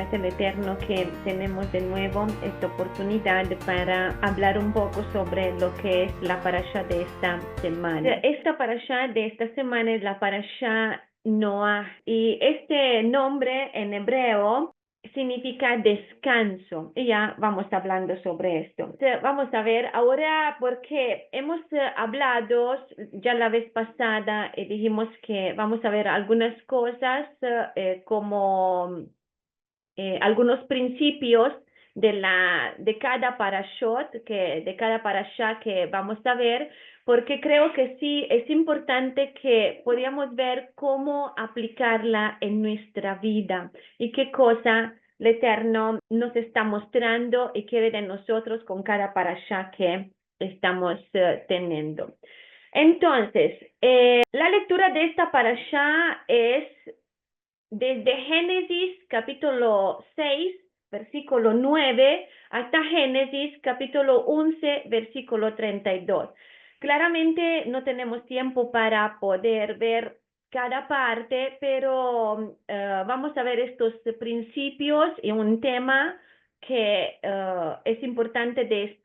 gracias al Eterno que tenemos de nuevo esta oportunidad para hablar un poco sobre lo que es la parasha de esta semana. Esta parasha de esta semana es la parasha Noah y este nombre en hebreo significa descanso. Y ya vamos hablando sobre esto. Vamos a ver ahora porque hemos hablado ya la vez pasada y dijimos que vamos a ver algunas cosas como algunos principios de cada parashot, de cada parasha que vamos a ver, porque creo que sí es importante que podamos ver cómo aplicarla en nuestra vida y qué cosa el Eterno nos está mostrando y quiere de nosotros con cada parasha que estamos teniendo. Entonces, la lectura de esta parasha es desde Génesis capítulo 6, versículo 9, hasta Génesis capítulo 11, versículo 32. Claramente no tenemos tiempo para poder ver cada parte, pero vamos a ver estos principios y un tema que es importante de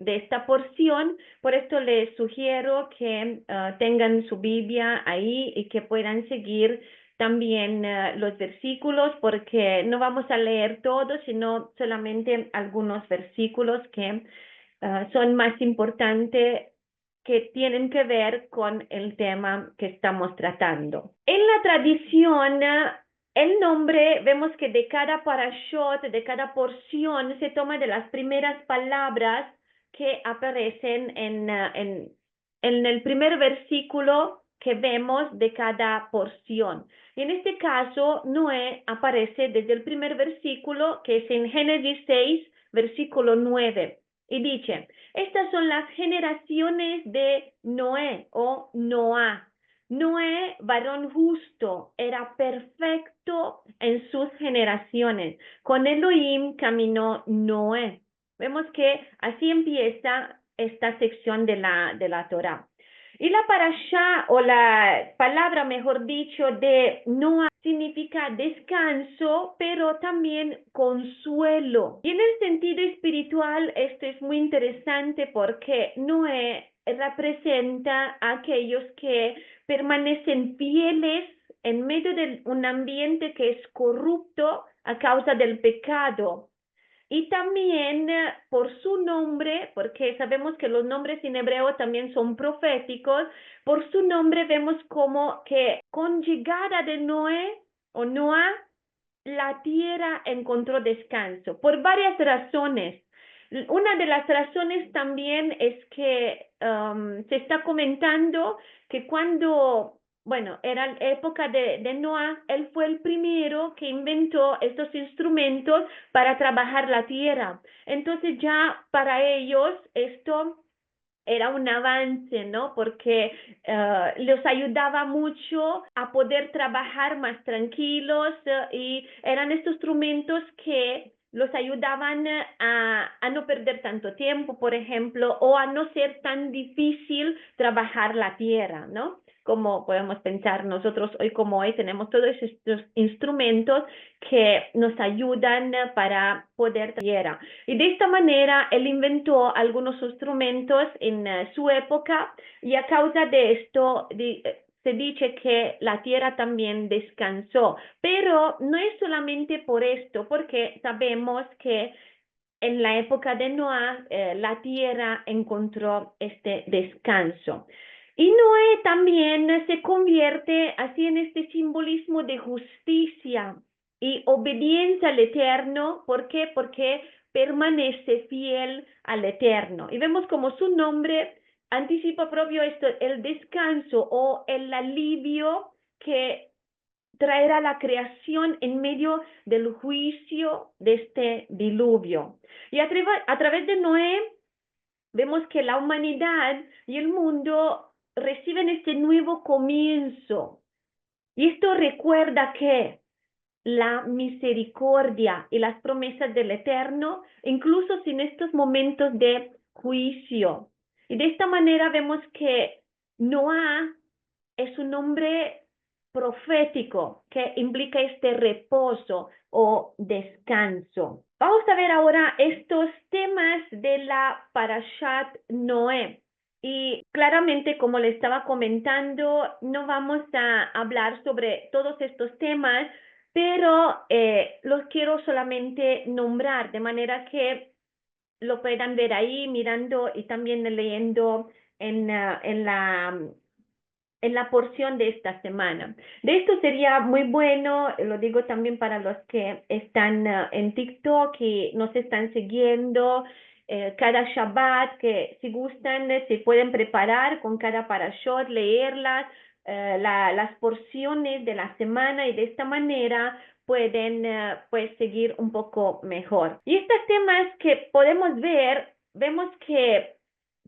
esta porción. Por esto les sugiero que tengan su Biblia ahí y que puedan seguir también los versículos, porque no vamos a leer todos, sino solamente algunos versículos que son más importantes, que tienen que ver con el tema que estamos tratando. En la tradición, el nombre, vemos que de cada parashot, de cada porción, se toma de las primeras palabras que aparecen en el primer versículo que vemos de cada porción. Y en este caso, Noé aparece desde el primer versículo, que es en Génesis 6, versículo 9. Y dice, estas son las generaciones de Noé o Noah. Noé, varón justo, era perfecto en sus generaciones. Con Elohim caminó Noé. Vemos que así empieza esta sección de la Torá. Y la parashá, o la palabra, mejor dicho, de Noah significa descanso, pero también consuelo. Y en el sentido espiritual, esto es muy interesante porque Noé representa a aquellos que permanecen fieles en medio de un ambiente que es corrupto a causa del pecado. Y también por su nombre, porque sabemos que los nombres en hebreo también son proféticos, por su nombre vemos como que con llegada de Noé o Noah, la tierra encontró descanso, por varias razones. Una de las razones también es que se está comentando que cuando era la época de Noah, él fue el primero que inventó estos instrumentos para trabajar la tierra. Entonces ya para ellos esto era un avance, ¿no? Porque los ayudaba mucho a poder trabajar más tranquilos y eran estos instrumentos que los ayudaban a no perder tanto tiempo, por ejemplo, o a no ser tan difícil trabajar la tierra, ¿no? Como podemos pensar nosotros hoy como hoy tenemos todos estos instrumentos que nos ayudan para poder tierra. Y de esta manera él inventó algunos instrumentos en su época y a causa de esto se dice que la tierra también descansó. Pero no es solamente por esto, porque sabemos que en la época de Noé la tierra encontró este descanso. Y Noé también se convierte así en este simbolismo de justicia y obediencia al Eterno. ¿Por qué? Porque permanece fiel al Eterno. Y vemos como su nombre anticipa propio esto, el descanso o el alivio que traerá la creación en medio del juicio de este diluvio. Y a través de Noé vemos que la humanidad y el mundo reciben este nuevo comienzo. Y esto recuerda que la misericordia y las promesas del Eterno, incluso sin estos momentos de juicio. Y de esta manera vemos que Noah es un hombre profético que implica este reposo, o descanso. Vamos a ver ahora estos temas de la Parashat Noé. Y claramente, como le estaba comentando, no vamos a hablar sobre todos estos temas, pero los quiero solamente nombrar de manera que lo puedan ver ahí mirando y también leyendo en la porción de esta semana. De esto sería muy bueno, lo digo también para los que están en TikTok y nos están siguiendo cada Shabbat, que si gustan se pueden preparar con cada parashot, leerlas, las porciones de la semana y de esta manera pueden pues seguir un poco mejor. Y estos temas que podemos ver, vemos que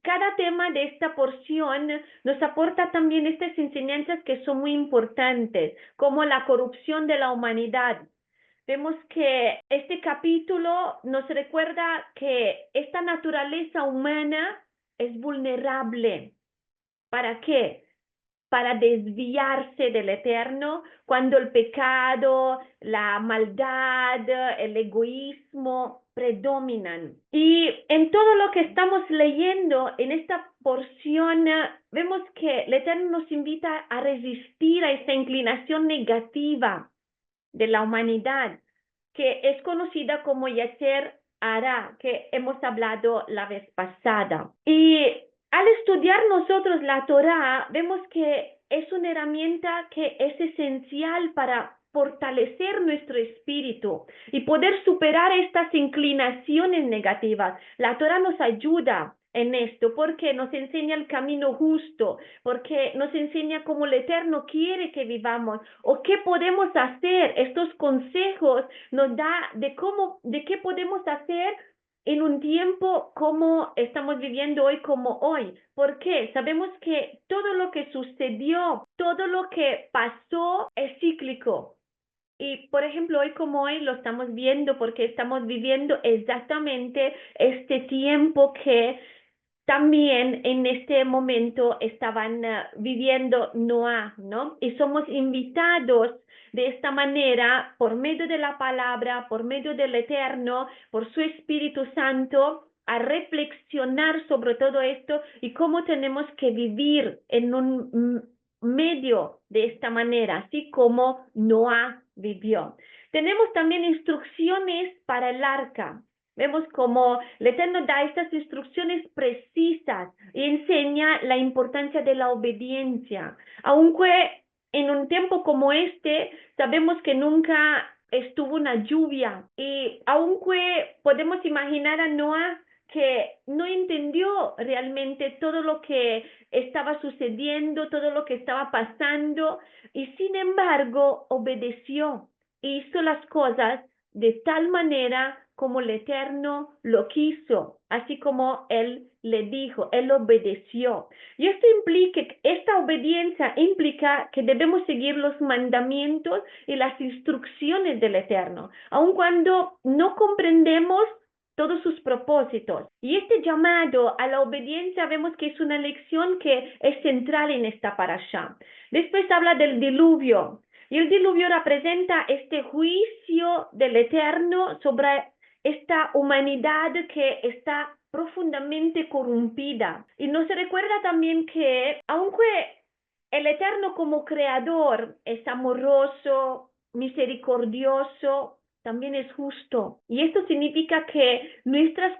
cada tema de esta porción nos aporta también estas enseñanzas que son muy importantes, como la corrupción de la humanidad. Vemos que este capítulo nos recuerda que esta naturaleza humana es vulnerable. ¿Para qué? Para desviarse del eterno cuando el pecado, la maldad, el egoísmo predominan. Y en todo lo que estamos leyendo en esta porción, vemos que el eterno nos invita a resistir a esta inclinación negativa de la humanidad, que es conocida como Yetzer Hara, que hemos hablado la vez pasada. Y al estudiar nosotros la Torá, vemos que es una herramienta que es esencial para fortalecer nuestro espíritu y poder superar estas inclinaciones negativas. La Torá nos ayuda en esto porque nos enseña el camino justo, porque nos enseña cómo el Eterno quiere que vivamos o qué podemos hacer. Estos consejos nos da de qué podemos hacer en un tiempo como estamos viviendo hoy como hoy. ¿Por qué? Sabemos que todo lo que sucedió, todo lo que pasó es cíclico. Y, por ejemplo, hoy como hoy lo estamos viendo porque estamos viviendo exactamente este tiempo que también en este momento estaban viviendo Noah, ¿no? Y somos invitados de esta manera, por medio de la palabra, por medio del Eterno, por su Espíritu Santo, a reflexionar sobre todo esto y cómo tenemos que vivir en un medio de esta manera, así como Noah vivió. Tenemos también instrucciones para el arca. Vemos cómo el Eterno da estas instrucciones precisas y enseña la importancia de la obediencia. Aunque en un tiempo como este, sabemos que nunca estuvo una lluvia y aunque podemos imaginar a Noah que no entendió realmente todo lo que estaba sucediendo, todo lo que estaba pasando y sin embargo obedeció e hizo las cosas de tal manera como el Eterno lo quiso, así como Él le dijo, Él obedeció. Y esta obediencia implica que debemos seguir los mandamientos y las instrucciones del Eterno, aun cuando no comprendemos todos sus propósitos. Y este llamado a la obediencia vemos que es una lección que es central en esta parashá. Después habla del diluvio. Y el diluvio representa este juicio del Eterno sobre esta humanidad que está profundamente corrompida. Y nos recuerda también que, aunque el Eterno como creador es amoroso, misericordioso, también es justo. Y esto significa que nuestras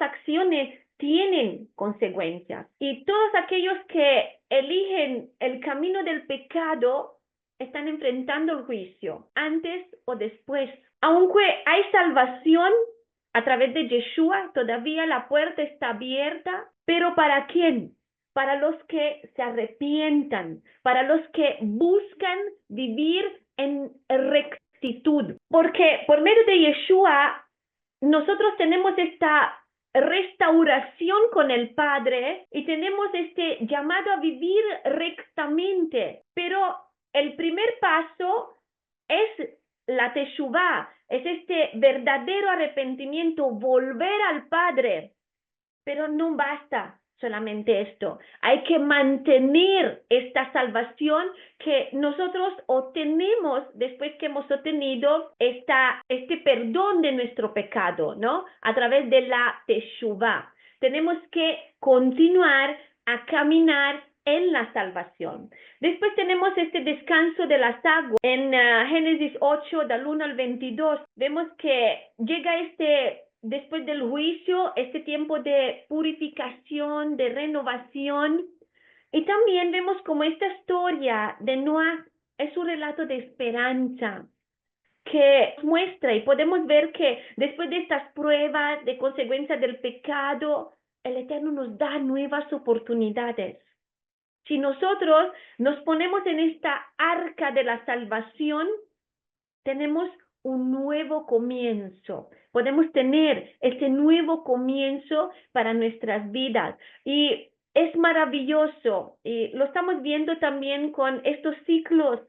acciones tienen consecuencias. Y todos aquellos que eligen el camino del pecado están enfrentando el juicio, antes o después. Aunque hay salvación a través de Yeshua, todavía la puerta está abierta, pero ¿para quién? Para los que se arrepientan, para los que buscan vivir en rectitud. Porque por medio de Yeshua, nosotros tenemos esta restauración con el Padre y tenemos este llamado a vivir rectamente. Pero el primer paso es la teshuvá, es este verdadero arrepentimiento, volver al Padre. Pero no basta solamente esto. Hay que mantener esta salvación que nosotros obtenemos después que hemos obtenido este perdón de nuestro pecado, ¿no? A través de la Teshuvah. Tenemos que continuar a caminar en la salvación. Después tenemos este descanso de las aguas. En Génesis 8, del 1 al 22, vemos que llega después del juicio, este tiempo de purificación, de renovación. Y también vemos como esta historia de Noah es un relato de esperanza que muestra y podemos ver que después de estas pruebas de consecuencia del pecado, el Eterno nos da nuevas oportunidades. Si nosotros nos ponemos en esta arca de la salvación, tenemos un nuevo comienzo. Podemos tener este nuevo comienzo para nuestras vidas. Y es maravilloso. Y lo estamos viendo también con estos ciclos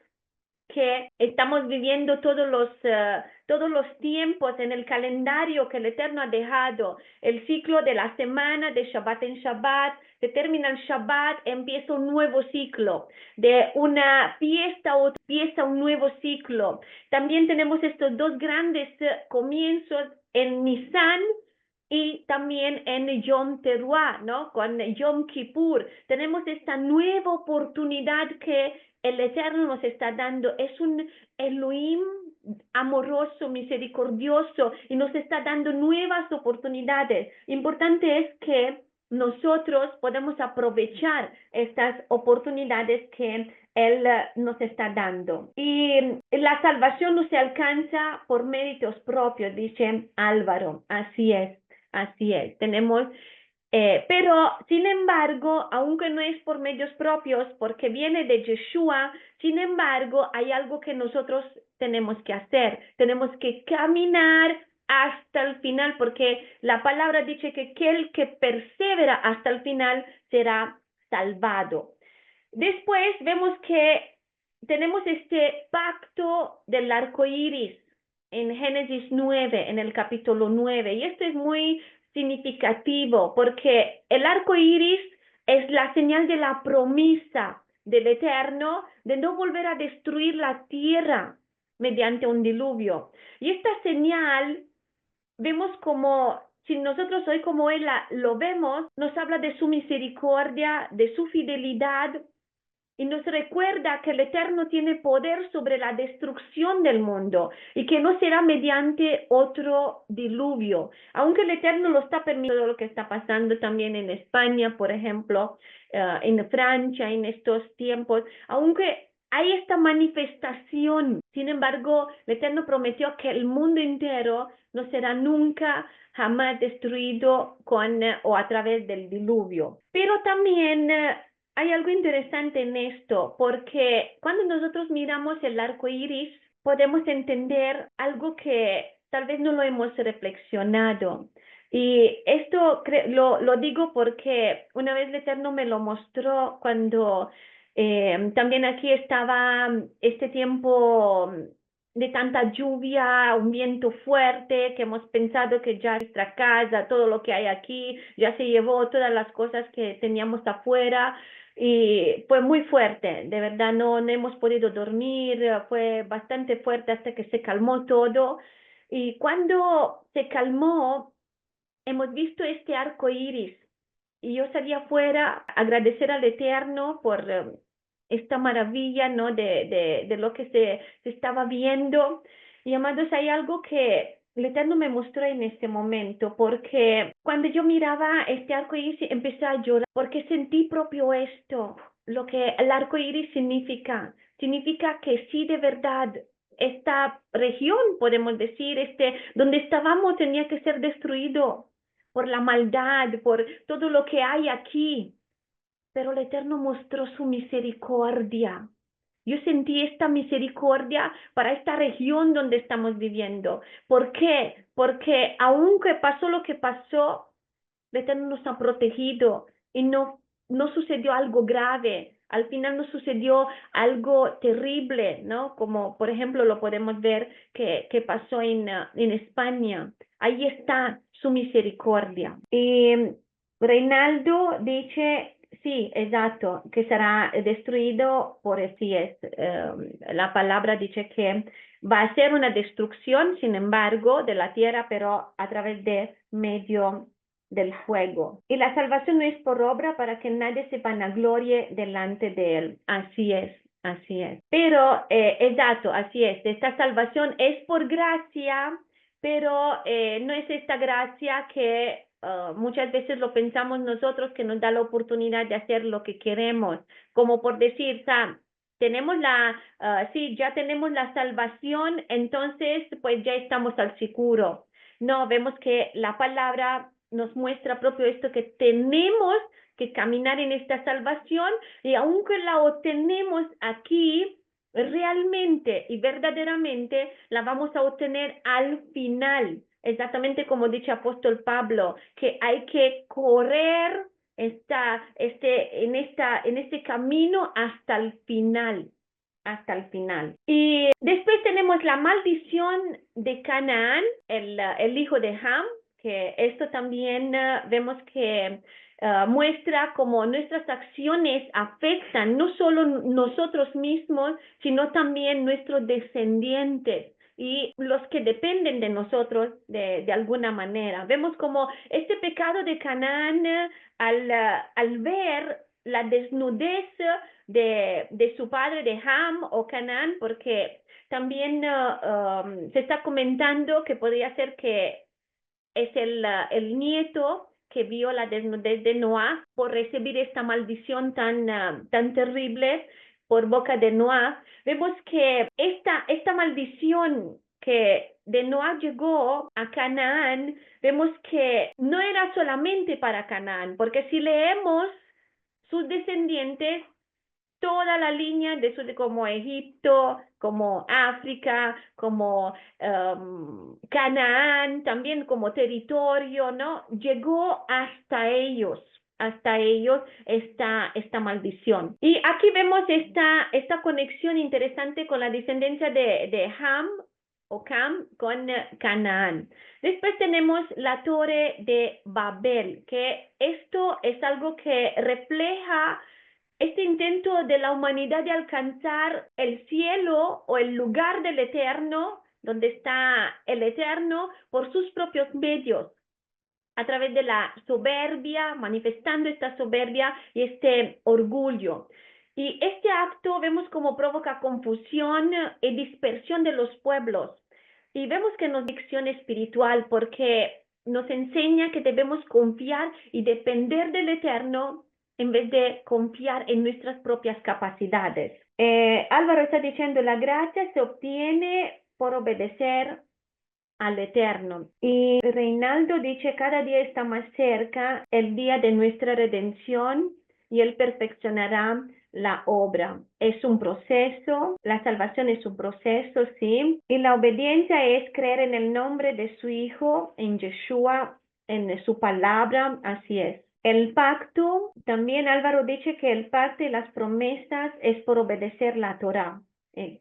que estamos viviendo todos los tiempos en el calendario que el Eterno ha dejado, el ciclo de la semana, de Shabbat en Shabbat, se termina el Shabbat, empieza un nuevo ciclo, de una fiesta a otra fiesta, un nuevo ciclo. También tenemos estos dos grandes comienzos en Nisan y también en Yom Teruah, ¿no? Con Yom Kippur. Tenemos esta nueva oportunidad que el Eterno nos está dando. Es un Elohim amoroso, misericordioso, y nos está dando nuevas oportunidades. Importante es que nosotros podemos aprovechar estas oportunidades que Él nos está dando. Y la salvación no se alcanza por méritos propios, dice Álvaro. Así es, así es. Tenemos pero, sin embargo, aunque no es por medios propios, porque viene de Yeshua, sin embargo, hay algo que nosotros tenemos que hacer. Tenemos que caminar hasta el final, porque la palabra dice que aquel que persevera hasta el final será salvado. Después vemos que tenemos este pacto del arco iris en Génesis 9, en el capítulo 9, y esto es muy significativo porque el arco iris es la señal de la promesa del Eterno de no volver a destruir la tierra mediante un diluvio. Y esta señal vemos como, si nosotros hoy como Él lo vemos, nos habla de su misericordia, de su fidelidad, y nos recuerda que el Eterno tiene poder sobre la destrucción del mundo y que no será mediante otro diluvio. Aunque el Eterno lo está permitiendo, lo que está pasando también en España, por ejemplo, en Francia, en estos tiempos, aunque hay esta manifestación, sin embargo, el Eterno prometió que el mundo entero no será nunca, jamás destruido con o a través del diluvio. Pero también hay algo interesante en esto, porque cuando nosotros miramos el arco iris, podemos entender algo que tal vez no lo hemos reflexionado. Y esto lo digo porque una vez el Eterno me lo mostró cuando también aquí estaba este tiempo de tanta lluvia, un viento fuerte, que hemos pensado que ya nuestra casa, todo lo que hay aquí, ya se llevó todas las cosas que teníamos afuera. Y fue muy fuerte, de verdad no hemos podido dormir, fue bastante fuerte hasta que se calmó todo. Y cuando se calmó, hemos visto este arco iris. Y yo salí afuera a agradecer al Eterno por esta maravilla, ¿no? de lo que se estaba viendo. Y amados, hay algo que el Eterno me mostró en este momento, porque cuando yo miraba este arco iris empecé a llorar, porque sentí propio esto, lo que el arco iris significa. Significa que sí, de verdad, esta región, podemos decir, donde estábamos tenía que ser destruido por la maldad, por todo lo que hay aquí. Pero el Eterno mostró su misericordia. Yo sentí esta misericordia para esta región donde estamos viviendo. ¿Por qué? Porque aunque pasó lo que pasó, el Eterno nos ha protegido y no sucedió algo grave. Al final no sucedió algo terrible, ¿no? Como por ejemplo lo podemos ver que pasó en España. Ahí está su misericordia. Y Reinaldo dice, sí, exacto, que será destruido por así es. La palabra dice que va a ser una destrucción, sin embargo, de la tierra, pero a través de medio del fuego. Y la salvación no es por obra para que nadie se vanaglorie delante de él. Así es. Así es. Pero, exacto, así es. Esta salvación es por gracia, pero no es esta gracia que muchas veces lo pensamos nosotros, que nos da la oportunidad de hacer lo que queremos, como por decir, Sam, tenemos sí, ya tenemos la salvación, entonces pues ya estamos al seguro. No, vemos que la palabra nos muestra propio esto, que tenemos que caminar en esta salvación y aunque la obtenemos aquí, realmente y verdaderamente la vamos a obtener al final, exactamente como dice apóstol Pablo, que hay que correr en este camino hasta el final, hasta el final. Y después tenemos la maldición de Canaán, el hijo de Ham, que esto también vemos que muestra cómo nuestras acciones afectan no solo nosotros mismos, sino también nuestros descendientes y los que dependen de nosotros de alguna manera. Vemos como este pecado de Canaán, al ver la desnudez de su padre, de Ham o Canaán, porque también se está comentando que podría ser que es el nieto que vio la desnudez de Noah por recibir esta maldición tan terrible por boca de Noah. Vemos que esta maldición que de Noah llegó a Canaán, vemos que no era solamente para Canaán, porque si leemos sus descendientes, toda la línea como Egipto, como África, como Canaán, también como territorio, ¿no? Llegó hasta ellos esta maldición. Y aquí vemos esta conexión interesante con la descendencia de Ham o Cam con Canaán. Después tenemos la torre de Babel, que esto es algo que refleja este intento de la humanidad de alcanzar el cielo o el lugar del eterno, donde está el eterno, por sus propios medios, a través de la soberbia, manifestando esta soberbia y este orgullo. Y este acto vemos como provoca confusión y dispersión de los pueblos. Y vemos que nos da lección espiritual porque nos enseña que debemos confiar y depender del Eterno en vez de confiar en nuestras propias capacidades. Álvaro está diciendo, la gracia se obtiene por obedecer al Eterno. Y Reinaldo dice, cada día está más cerca el día de nuestra redención y Él perfeccionará la obra. Es un proceso, la salvación es un proceso, sí, y la obediencia es creer en el nombre de su Hijo, en Yeshua, en su palabra, así es. El pacto, también Álvaro dice que el pacto y las promesas es por obedecer la Torah,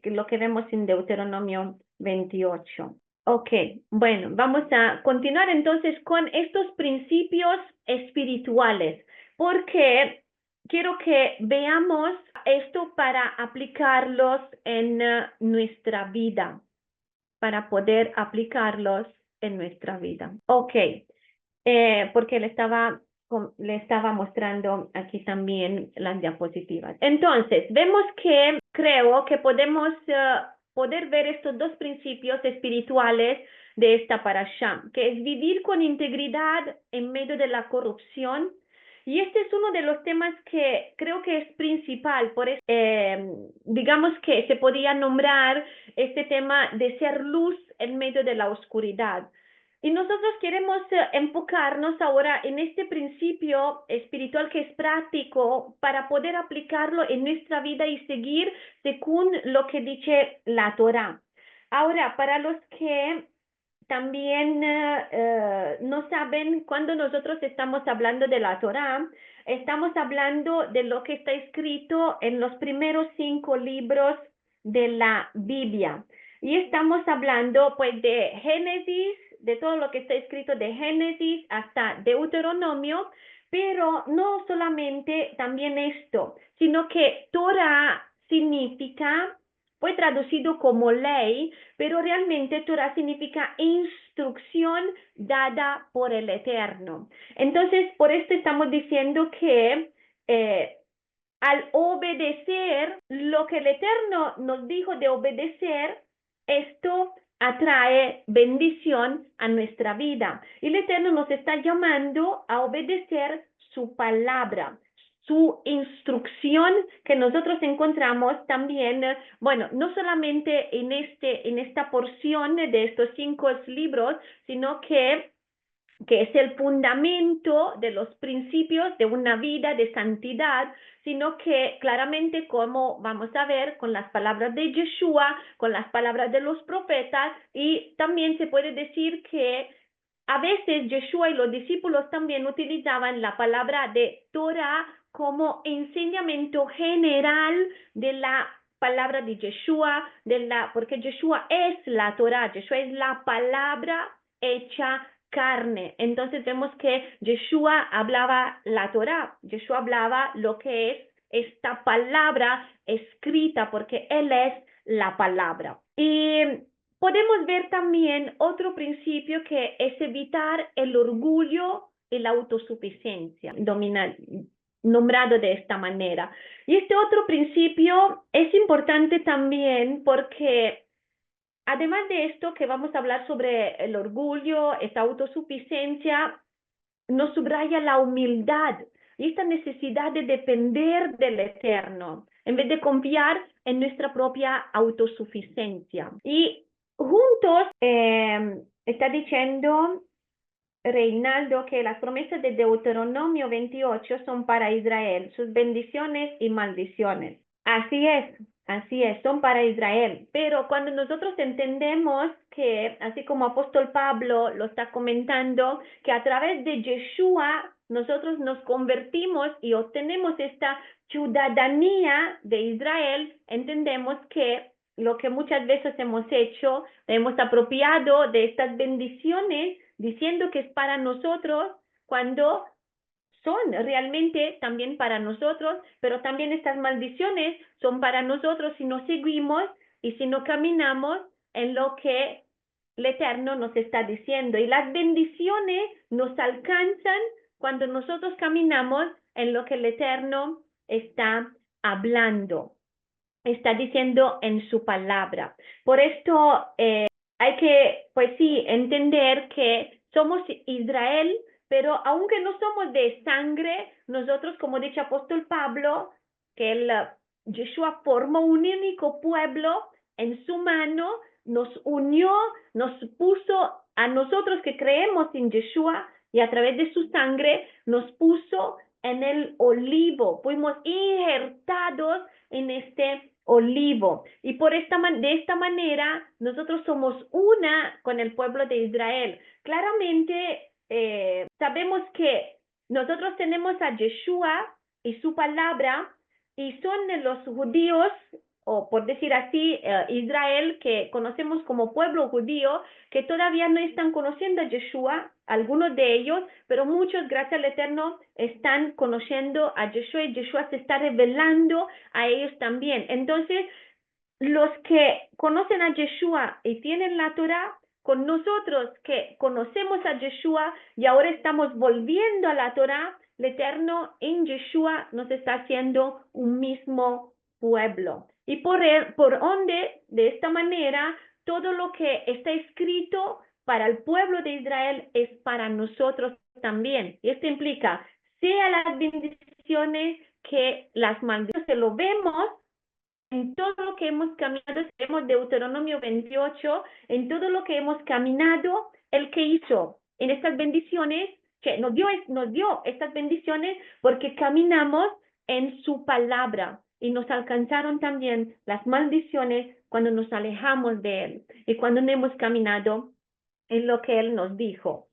lo que vemos en Deuteronomio 28. Ok, bueno, vamos a continuar entonces con estos principios espirituales, porque quiero que veamos esto para aplicarlos en nuestra vida, para poder aplicarlos en nuestra vida. Ok, porque le estaba mostrando aquí también las diapositivas. Entonces, vemos que creo que podemos poder ver estos dos principios espirituales de esta parashá, que es vivir con integridad en medio de la corrupción. Y este es uno de los temas que creo que es principal, por eso, digamos que se podía nombrar este tema de ser luz en medio de la oscuridad. Y nosotros queremos enfocarnos ahora en este principio espiritual que es práctico para poder aplicarlo en nuestra vida y seguir según lo que dice la Torah. Ahora, para los que también no saben, cuando nosotros estamos hablando de la Torah, estamos hablando de lo que está escrito en los primeros 5 libros de la Biblia. Y estamos hablando pues de Génesis, de todo lo que está escrito de Génesis hasta Deuteronomio, Pero no solamente también esto, sino que Torah significa, fue traducido como ley, pero realmente Torah significa instrucción dada por el Eterno. Entonces, por esto estamos diciendo que al obedecer lo que el Eterno nos dijo de obedecer, esto atrae bendición a nuestra vida. Y el Eterno nos está llamando a obedecer su palabra, su instrucción que nosotros encontramos también, bueno, no solamente en esta porción de estos 5 libros, sino que es el fundamento de los principios de una vida de santidad, sino que claramente, como vamos a ver con las palabras de Yeshua, con las palabras de los profetas, y también se puede decir que a veces Yeshua y los discípulos también utilizaban la palabra de Torah como enseñamiento general de la palabra de Yeshua, porque Yeshua es la Torah, Yeshua es la palabra hecha carne. Entonces vemos que Yeshua hablaba la Torah, Yeshua hablaba lo que es esta palabra escrita, porque Él es la palabra. Y podemos ver también otro principio que es evitar el orgullo y la autosuficiencia, nombrado de esta manera. Y este otro principio es importante también porque además de esto que vamos a hablar sobre el orgullo, esta autosuficiencia, nos subraya la humildad y esta necesidad de depender del Eterno, en vez de confiar en nuestra propia autosuficiencia. Y juntos está diciendo Reinaldo que las promesas de Deuteronomio 28 son para Israel, sus bendiciones y maldiciones. Así es, son para Israel. Pero cuando nosotros entendemos que, así como apóstol Pablo lo está comentando, que a través de Yeshua nosotros nos convertimos y obtenemos esta ciudadanía de Israel, entendemos que lo que muchas veces hemos hecho, hemos apropiado de estas bendiciones diciendo que es para nosotros cuando son realmente también para nosotros, pero también estas maldiciones son para nosotros si no seguimos y si no caminamos en lo que el Eterno nos está diciendo. Y las bendiciones nos alcanzan cuando nosotros caminamos en lo que el Eterno está hablando, está diciendo en su palabra. Por esto hay que, pues sí, entender que somos Israel, pero aunque no somos de sangre, nosotros, como dice apóstol Pablo, que Yeshua formó un único pueblo en su mano, nos unió, nos puso a nosotros que creemos en Yeshua y a través de su sangre nos puso en el olivo, fuimos injertados en este olivo. Y de esta manera nosotros somos una con el pueblo de Israel. Claramente sabemos que nosotros tenemos a Yeshua y su palabra y son los judíos, o por decir así, Israel, que conocemos como pueblo judío, que todavía no están conociendo a Yeshua, algunos de ellos, pero muchos, gracias al Eterno, están conociendo a Yeshua y Yeshua se está revelando a ellos también. Entonces, los que conocen a Yeshua y tienen la Torah, con nosotros que conocemos a Yeshua y ahora estamos volviendo a la Torah, el Eterno en Yeshua nos está haciendo un mismo pueblo. Y por donde, de esta manera, todo lo que está escrito para el pueblo de Israel es para nosotros también. Y esto implica, sea las bendiciones que las maldiciones, que lo vemos en todo lo que hemos caminado, vemos Deuteronomio 28, en todo lo que hemos caminado, el que hizo en estas bendiciones, que nos dio estas bendiciones porque caminamos en su palabra y nos alcanzaron también las maldiciones cuando nos alejamos de él y cuando no hemos caminado en lo que él nos dijo.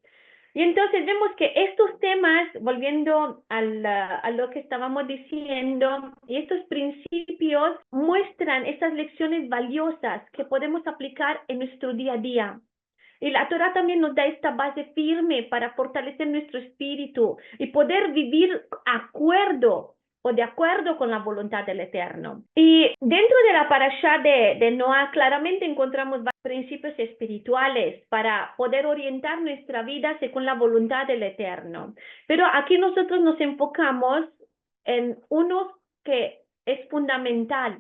Y entonces vemos que estos temas, volviendo a lo que estábamos diciendo, y estos principios muestran estas lecciones valiosas que podemos aplicar en nuestro día a día. Y la Torah también nos da esta base firme para fortalecer nuestro espíritu y poder vivir de acuerdo con la voluntad del Eterno. Y dentro de la parashá de Noah claramente encontramos varios principios espirituales para poder orientar nuestra vida según la voluntad del Eterno. Pero aquí nosotros nos enfocamos en uno que es fundamental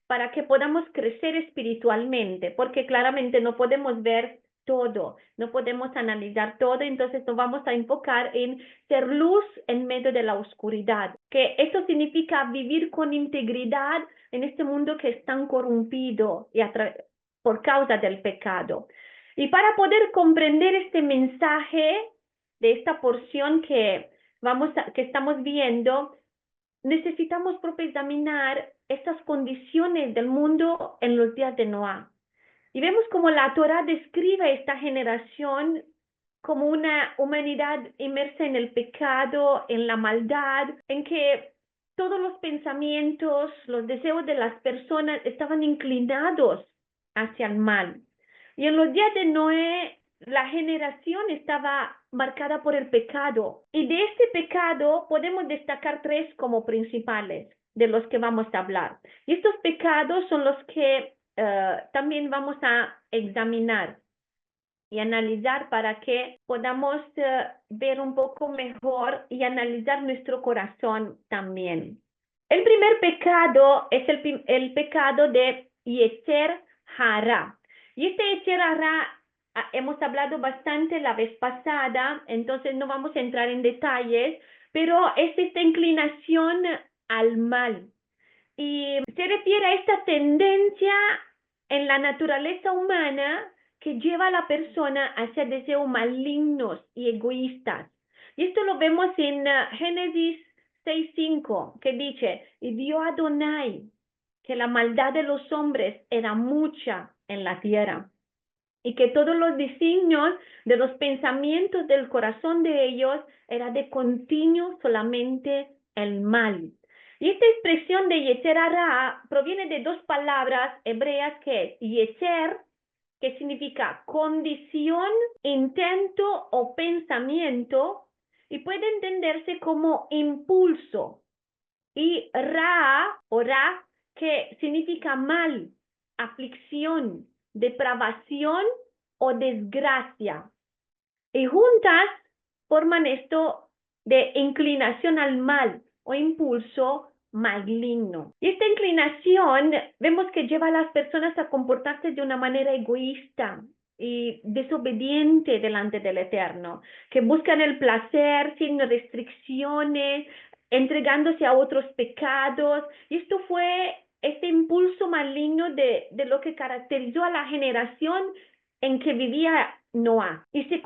para que podamos crecer espiritualmente, porque claramente no podemos ver todo, no podemos analizar todo, entonces nos vamos a enfocar en ser luz en medio de la oscuridad, que eso significa vivir con integridad en este mundo que es tan corrompido y por causa del pecado. Y para poder comprender este mensaje de esta porción que estamos viendo, necesitamos examinar estas condiciones del mundo en los días de Noah. Y vemos como la Torah describe esta generación como una humanidad inmersa en el pecado, en la maldad, en que todos los pensamientos, los deseos de las personas estaban inclinados hacia el mal. Y en los días de Noé, la generación estaba marcada por el pecado. Y de este pecado podemos destacar tres como principales de los que vamos a hablar. Y estos pecados son los que también vamos a examinar y analizar para que podamos ver un poco mejor y analizar nuestro corazón también. El primer pecado es el pecado de Yetzer Hara. Y este Yetzer Hara hemos hablado bastante la vez pasada, entonces no vamos a entrar en detalles, pero es esta inclinación al mal. Y se refiere a esta tendencia en la naturaleza humana que lleva a la persona hacia deseos malignos y egoístas. Y esto lo vemos en Génesis 6:5, que dice, y vio Adonai que la maldad de los hombres era mucha en la tierra, y que todos los designios de los pensamientos del corazón de ellos era de continuo solamente el mal. Y esta expresión de Yetzer Hara proviene de dos palabras hebreas que es Yetzer, que significa condición, intento o pensamiento, y puede entenderse como impulso. Y Ra, o Ra, que significa mal, aflicción, depravación o desgracia. Y juntas forman esto de inclinación al mal o impulso maligno. Y esta inclinación vemos que lleva a las personas a comportarse de una manera egoísta y desobediente delante del Eterno, que buscan el placer sin restricciones, entregándose a otros pecados. Y esto fue este impulso maligno de lo que caracterizó a la generación en que vivía Noah, y se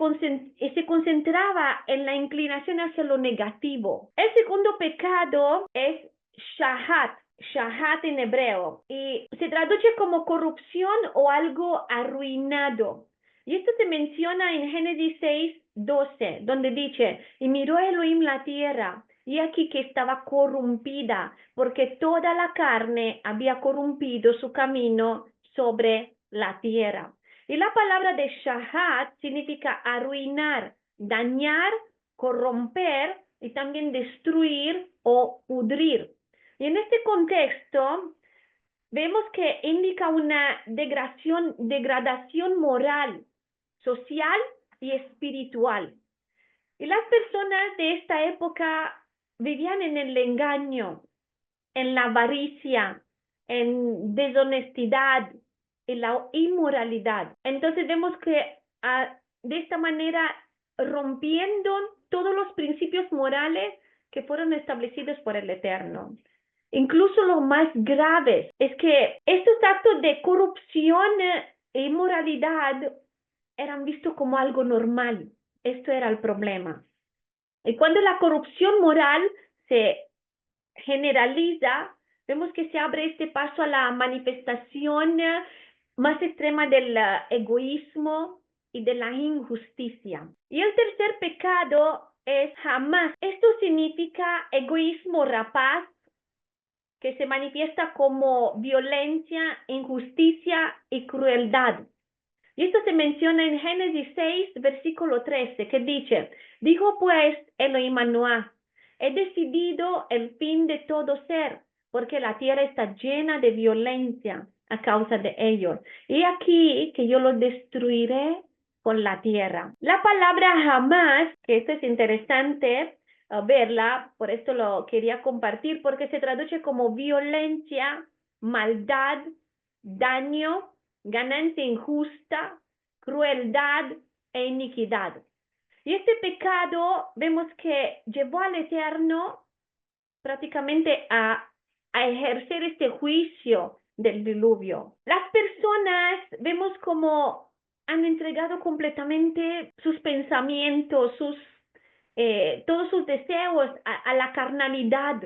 concentraba en la inclinación hacia lo negativo. El segundo pecado es shahat en hebreo, y se traduce como corrupción o algo arruinado. Y esto se menciona en Génesis 6:12, donde dice, y miró Elohim la tierra, y aquí que estaba corrompida, porque toda la carne había corrompido su camino sobre la tierra. Y la palabra de shahat significa arruinar, dañar, corromper y también destruir o pudrir. Y en este contexto vemos que indica una degradación moral, social y espiritual. Y las personas de esta época vivían en el engaño, en la avaricia, en deshonestidad, en la inmoralidad. Entonces vemos que de esta manera rompiendo todos los principios morales que fueron establecidos por el Eterno. Incluso lo más grave es que estos actos de corrupción e inmoralidad eran vistos como algo normal. Esto era el problema. Y cuando la corrupción moral se generaliza, vemos que se abre este paso a la manifestación más extrema del egoísmo y de la injusticia. Y el tercer pecado es jamás. Esto significa egoísmo rapaz, que se manifiesta como violencia, injusticia y crueldad. Y esto se menciona en Génesis 6, versículo 13, que dice, dijo pues Elohim a Noé, he decidido el fin de todo ser, porque la tierra está llena de violencia a causa de ellos. Y aquí que yo los destruiré con la tierra. La palabra jamás, que esto es interesante verla, por esto lo quería compartir, porque se traduce como violencia, maldad, daño, ganancia injusta, crueldad e iniquidad. Y este pecado vemos que llevó al Eterno prácticamente a ejercer este juicio del diluvio. Las personas vemos como han entregado completamente sus pensamientos, todos sus deseos a la carnalidad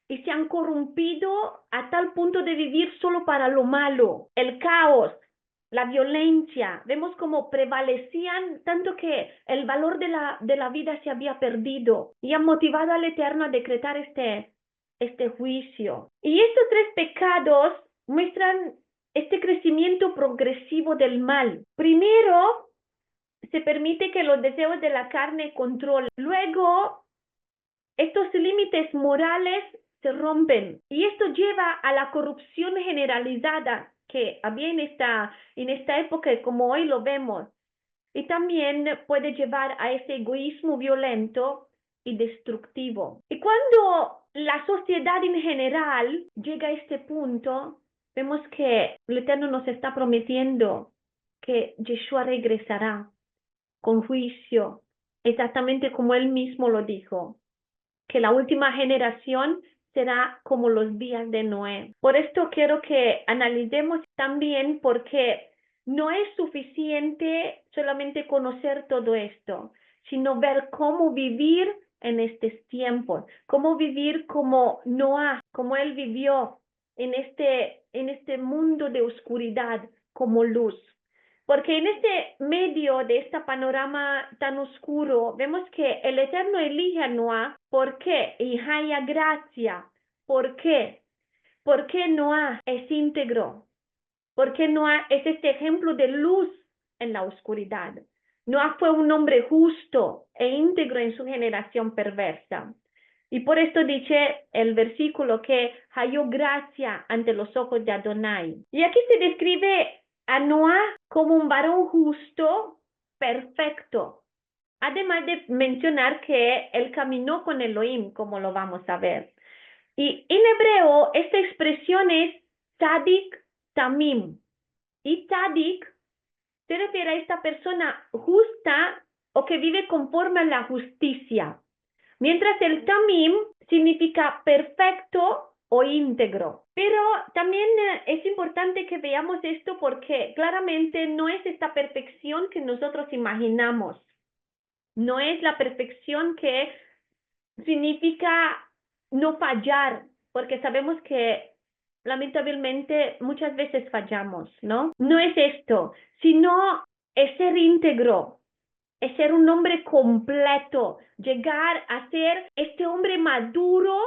y se han corrompido a tal punto de vivir solo para lo malo, el caos, la violencia. Vemos como prevalecían tanto que el valor de la vida se había perdido y han motivado al Eterno a decretar este juicio. Y estos tres pecados muestran este crecimiento progresivo del mal. Primero, se permite que los deseos de la carne controlen. Luego, estos límites morales se rompen y esto lleva a la corrupción generalizada que había en esta época como hoy lo vemos. Y también puede llevar a ese egoísmo violento y destructivo. Y cuando la sociedad en general llega a este punto, vemos que el Eterno nos está prometiendo que Yeshua regresará con juicio, exactamente como él mismo lo dijo, que la última generación será como los días de Noé. Por esto quiero que analicemos también porque no es suficiente solamente conocer todo esto, sino ver cómo vivir en estos tiempos, cómo vivir como Noé, como él vivió en este mundo de oscuridad como luz. Porque en este medio de este panorama tan oscuro, vemos que el Eterno elige a Noé. ¿Por qué? Y haya gracia. ¿Por qué? Porque Noé es íntegro. Porque Noé es este ejemplo de luz en la oscuridad. Noé fue un hombre justo e íntegro en su generación perversa. Y por esto dice el versículo que halló gracia ante los ojos de Adonai. Y aquí se describe a Noé como un varón justo, perfecto. Además de mencionar que él caminó con Elohim, como lo vamos a ver. Y en hebreo, esta expresión es tzadik tamim. Y tzadik se refiere a esta persona justa o que vive conforme a la justicia. Mientras el tamim significa perfecto o íntegro. Pero también es importante que veamos esto porque claramente no es esta perfección que nosotros imaginamos. No es la perfección que significa no fallar, porque sabemos que lamentablemente muchas veces fallamos, ¿no? No es esto, sino es ser íntegro, es ser un hombre completo, llegar a ser este hombre maduro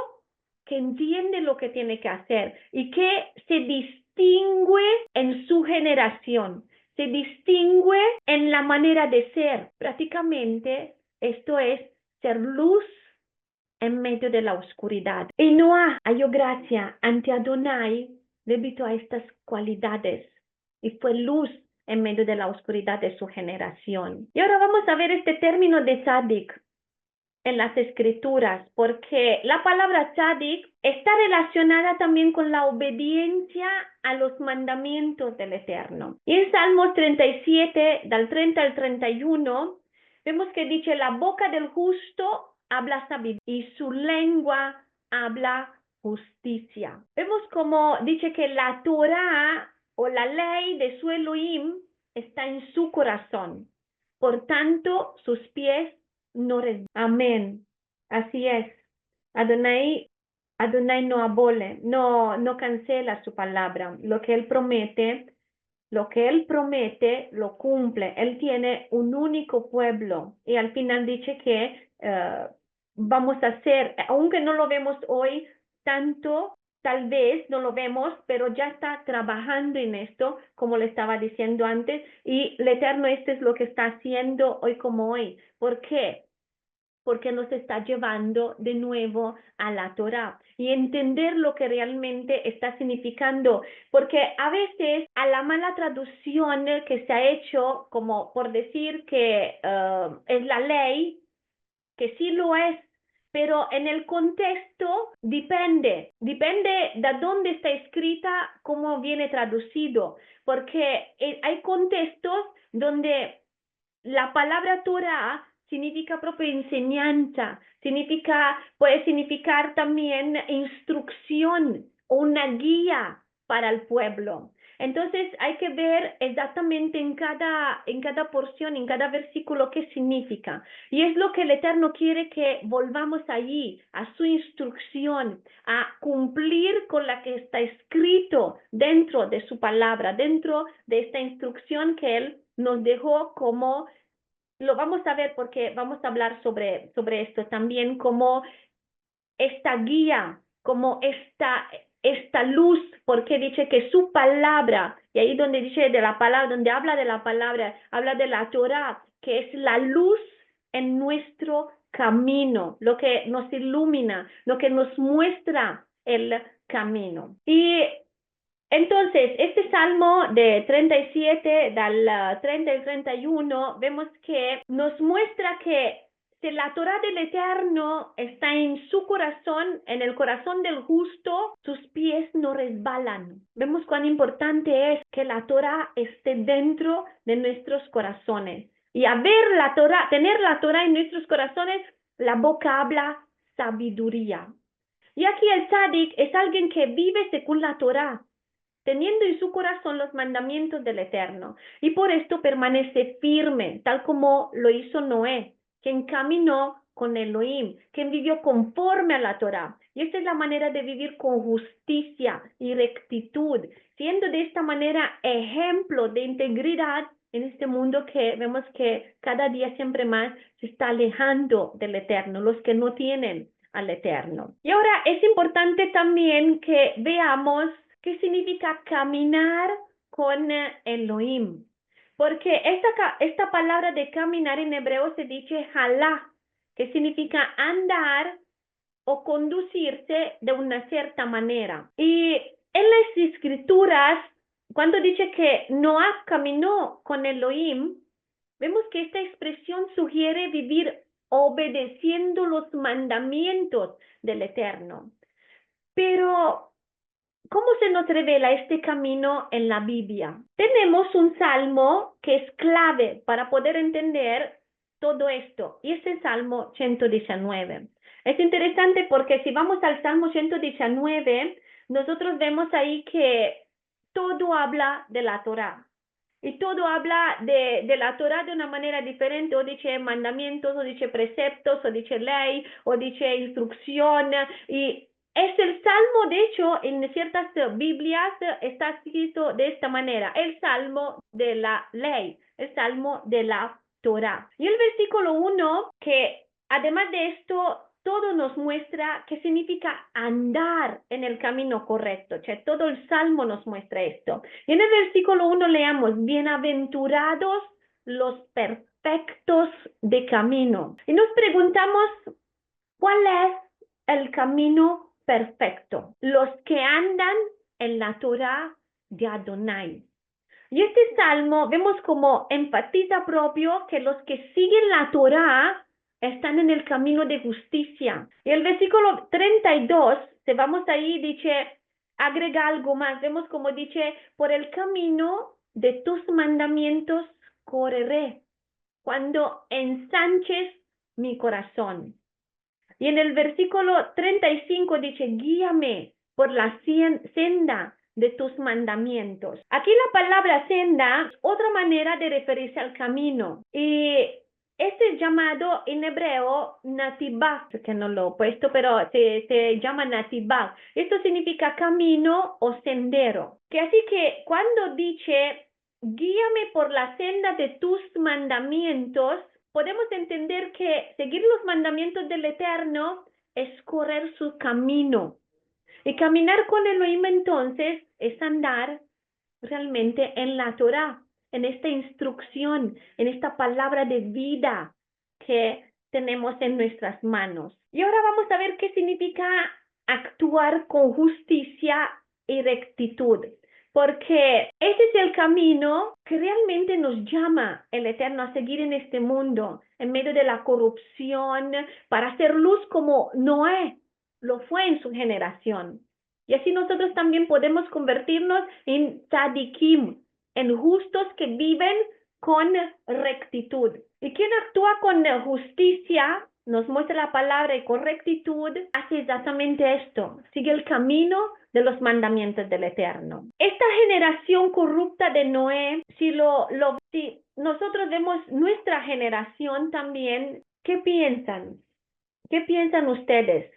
que entiende lo que tiene que hacer y que se distingue en su generación, se distingue en la manera de ser. Prácticamente esto es ser luz en medio de la oscuridad. Y Noé halló gracia ante Adonai debido a estas cualidades y fue luz en medio de la oscuridad de su generación. Y ahora vamos a ver este término de tzadik en las escrituras, porque la palabra tzadik está relacionada también con la obediencia a los mandamientos del Eterno. Y en Salmos 37, del 30 al 31, vemos que dice, la boca del justo habla sabiduría y su lengua habla justicia. Vemos como dice que la Torah o la ley de su Elohim está en su corazón. Por tanto, sus pies no resbalan. Amén. Así es. Adonai no abole, no cancela su palabra. Lo que él promete, lo cumple. Él tiene un único pueblo. Y al final dice que vamos a hacer, aunque no lo vemos hoy tanto, tal vez no lo vemos, pero ya está trabajando en esto, como le estaba diciendo antes, y el Eterno esto es lo que está haciendo hoy como hoy. ¿Por qué? Porque nos está llevando de nuevo a la Torá y entender lo que realmente está significando, porque a veces a la mala traducción que se ha hecho, como por decir que es la ley, que sí lo es, pero en el contexto depende de dónde está escrita, cómo viene traducido, porque hay contextos donde la palabra Torah significa propia enseñanza, puede significar también instrucción, una guía para el pueblo. Entonces hay que ver exactamente en cada porción, en cada versículo qué significa. Y es lo que el Eterno quiere, que volvamos allí, a su instrucción, a cumplir con la que está escrito dentro de su palabra, dentro de esta instrucción que Él nos dejó, como lo vamos a ver porque vamos a hablar sobre esto también, como esta guía, como esta luz, porque dice que su palabra, y ahí donde dice de la palabra, donde habla de la palabra, habla de la Torah, que es la luz en nuestro camino, lo que nos ilumina, lo que nos muestra el camino. Y entonces, este Salmo de 37, del 30 y 31, vemos que nos muestra que si la Torah del Eterno está en su corazón, en el corazón del justo, sus pies no resbalan. Vemos cuán importante es que la Torah esté dentro de nuestros corazones. Y a ver la Torah, tener la Torah en nuestros corazones, la boca habla sabiduría. Y aquí el tzadik es alguien que vive según la Torah, teniendo en su corazón los mandamientos del Eterno, y por esto permanece firme, tal como lo hizo Noé, quien caminó con Elohim, quien vivió conforme a la Torá. Y esta es la manera de vivir con justicia y rectitud, siendo de esta manera ejemplo de integridad en este mundo que vemos que cada día siempre más se está alejando del Eterno, los que no tienen al Eterno. Y ahora es importante también que veamos qué significa caminar con Elohim. Porque esta palabra de caminar en hebreo se dice halá, que significa andar o conducirse de una cierta manera. Y en las escrituras, cuando dice que Noah caminó con Elohim, vemos que esta expresión sugiere vivir obedeciendo los mandamientos del Eterno. Pero ¿cómo se nos revela este camino en la Biblia? Tenemos un salmo que es clave para poder entender todo esto, y es el Salmo 119. Es interesante porque si vamos al Salmo 119, nosotros vemos ahí que todo habla de la Torá. Y todo habla de la Torá de una manera diferente, o dice mandamientos, o dice preceptos, o dice ley, o dice instrucción, y es el Salmo, de hecho, en ciertas Biblias está escrito de esta manera: el Salmo de la ley, el Salmo de la Torá. Y el versículo 1, que además de esto, todo nos muestra qué significa andar en el camino correcto. O sea, todo el Salmo nos muestra esto. Y en el versículo 1 leamos: bienaventurados los perfectos de camino. Y nos preguntamos, ¿cuál es el camino perfecto? Los que andan en la Torá de Adonai. Y este salmo vemos como enfatiza propio que los que siguen la Torá están en el camino de justicia. Y el versículo 32, si vamos ahí, dice, agrega algo más. Vemos como dice: por el camino de tus mandamientos correré, cuando ensanches mi corazón. Y en el versículo 35 dice: guíame por la senda de tus mandamientos. Aquí la palabra senda es otra manera de referirse al camino. Y este es llamado en hebreo natibah, que no lo he puesto, pero se llama natibah. Esto significa camino o sendero. Que así que cuando dice guíame por la senda de tus mandamientos, podemos entender que seguir los mandamientos del Eterno es correr su camino. Y caminar con Elohim entonces es andar realmente en la Torah, en esta instrucción, en esta palabra de vida que tenemos en nuestras manos. Y ahora vamos a ver qué significa actuar con justicia y rectitud, porque ese es el camino que realmente nos llama el Eterno a seguir en este mundo, en medio de la corrupción, para hacer luz como Noé lo fue en su generación. Y así nosotros también podemos convertirnos en tzadikim, en justos que viven con rectitud. Y quien actúa con justicia, nos muestra la palabra, y con rectitud, hace exactamente esto, sigue el camino de los mandamientos del Eterno. Esta generación corrupta de Noé, si nosotros vemos nuestra generación también, ¿qué piensan? ¿Qué piensan ustedes?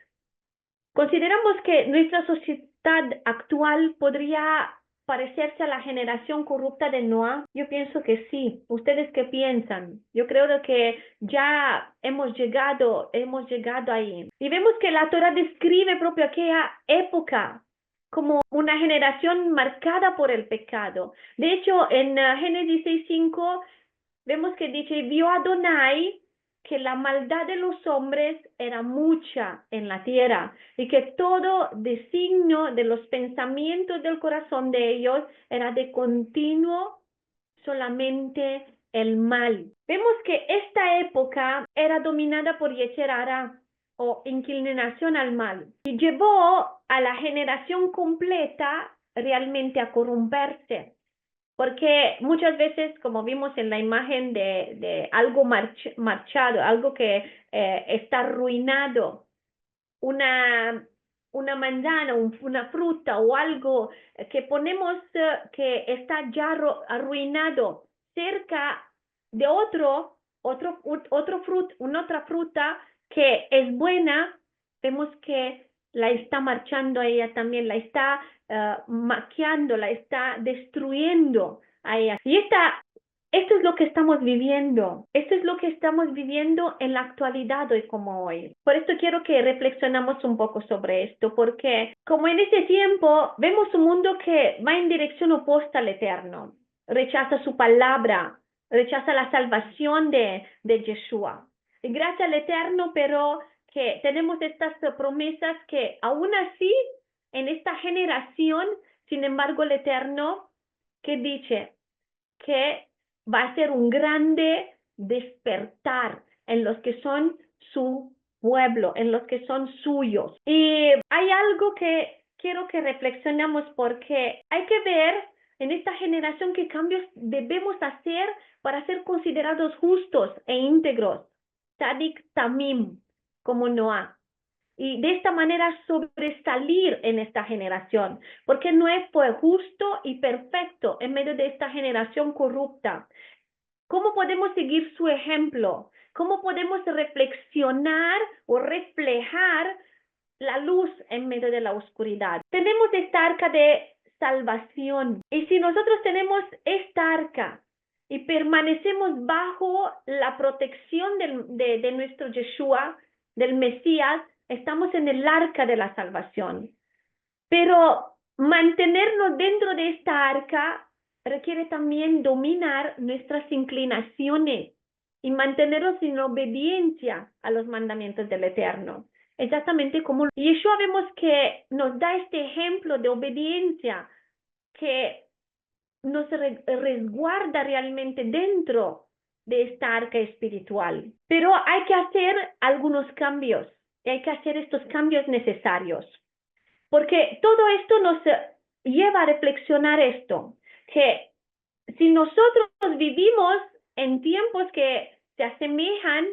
¿Consideramos que nuestra sociedad actual podría parecerse a la generación corrupta de Noé? Yo pienso que sí. ¿Ustedes qué piensan? Yo creo que ya hemos llegado ahí. Y vemos que la Torah describe propio aquella época como una generación marcada por el pecado. De hecho, en Génesis 6:5 vemos que dice, vio Adonai que la maldad de los hombres era mucha en la tierra y que todo designio de los pensamientos del corazón de ellos era de continuo solamente el mal. Vemos que esta época era dominada por Yetzer Hara o inclinación al mal y llevó a la generación completa realmente a corromperse. Porque muchas veces, como vimos en la imagen de algo marchado, algo que está arruinado, una manzana, una fruta o algo que ponemos que está ya arruinado cerca de una otra fruta que es buena, vemos que la está marchando a ella también, la está maquiando, la está destruyendo a ella. Y esto es lo que estamos viviendo. Esto es lo que estamos viviendo en la actualidad hoy como hoy. Por esto quiero que reflexionemos un poco sobre esto, porque como en ese tiempo vemos un mundo que va en dirección opuesta al Eterno, rechaza su palabra, rechaza la salvación de Yeshua. Y gracias al Eterno, pero que tenemos estas promesas que aún así, en esta generación, sin embargo, el Eterno, que dice que va a ser un grande despertar en los que son su pueblo, en los que son suyos. Y hay algo que quiero que reflexionemos porque hay que ver en esta generación qué cambios debemos hacer para ser considerados justos e íntegros. Tzadik Tamim, como Noah. Y de esta manera sobresalir en esta generación, porque Noé fue justo y perfecto en medio de esta generación corrupta. ¿Cómo podemos seguir su ejemplo? ¿Cómo podemos reflexionar o reflejar la luz en medio de la oscuridad? Tenemos esta arca de salvación, y si nosotros tenemos esta arca y permanecemos bajo la protección de nuestro Yeshua, del Mesías, estamos en el arca de la salvación. Pero mantenernos dentro de esta arca requiere también dominar nuestras inclinaciones y mantenernos en obediencia a los mandamientos del Eterno. Exactamente como Yeshua vemos que nos da este ejemplo de obediencia que nos resguarda realmente dentro de esta arca espiritual. Pero hay que hacer algunos cambios, y hay que hacer estos cambios necesarios. Porque todo esto nos lleva a reflexionar esto, que si nosotros vivimos en tiempos que se asemejan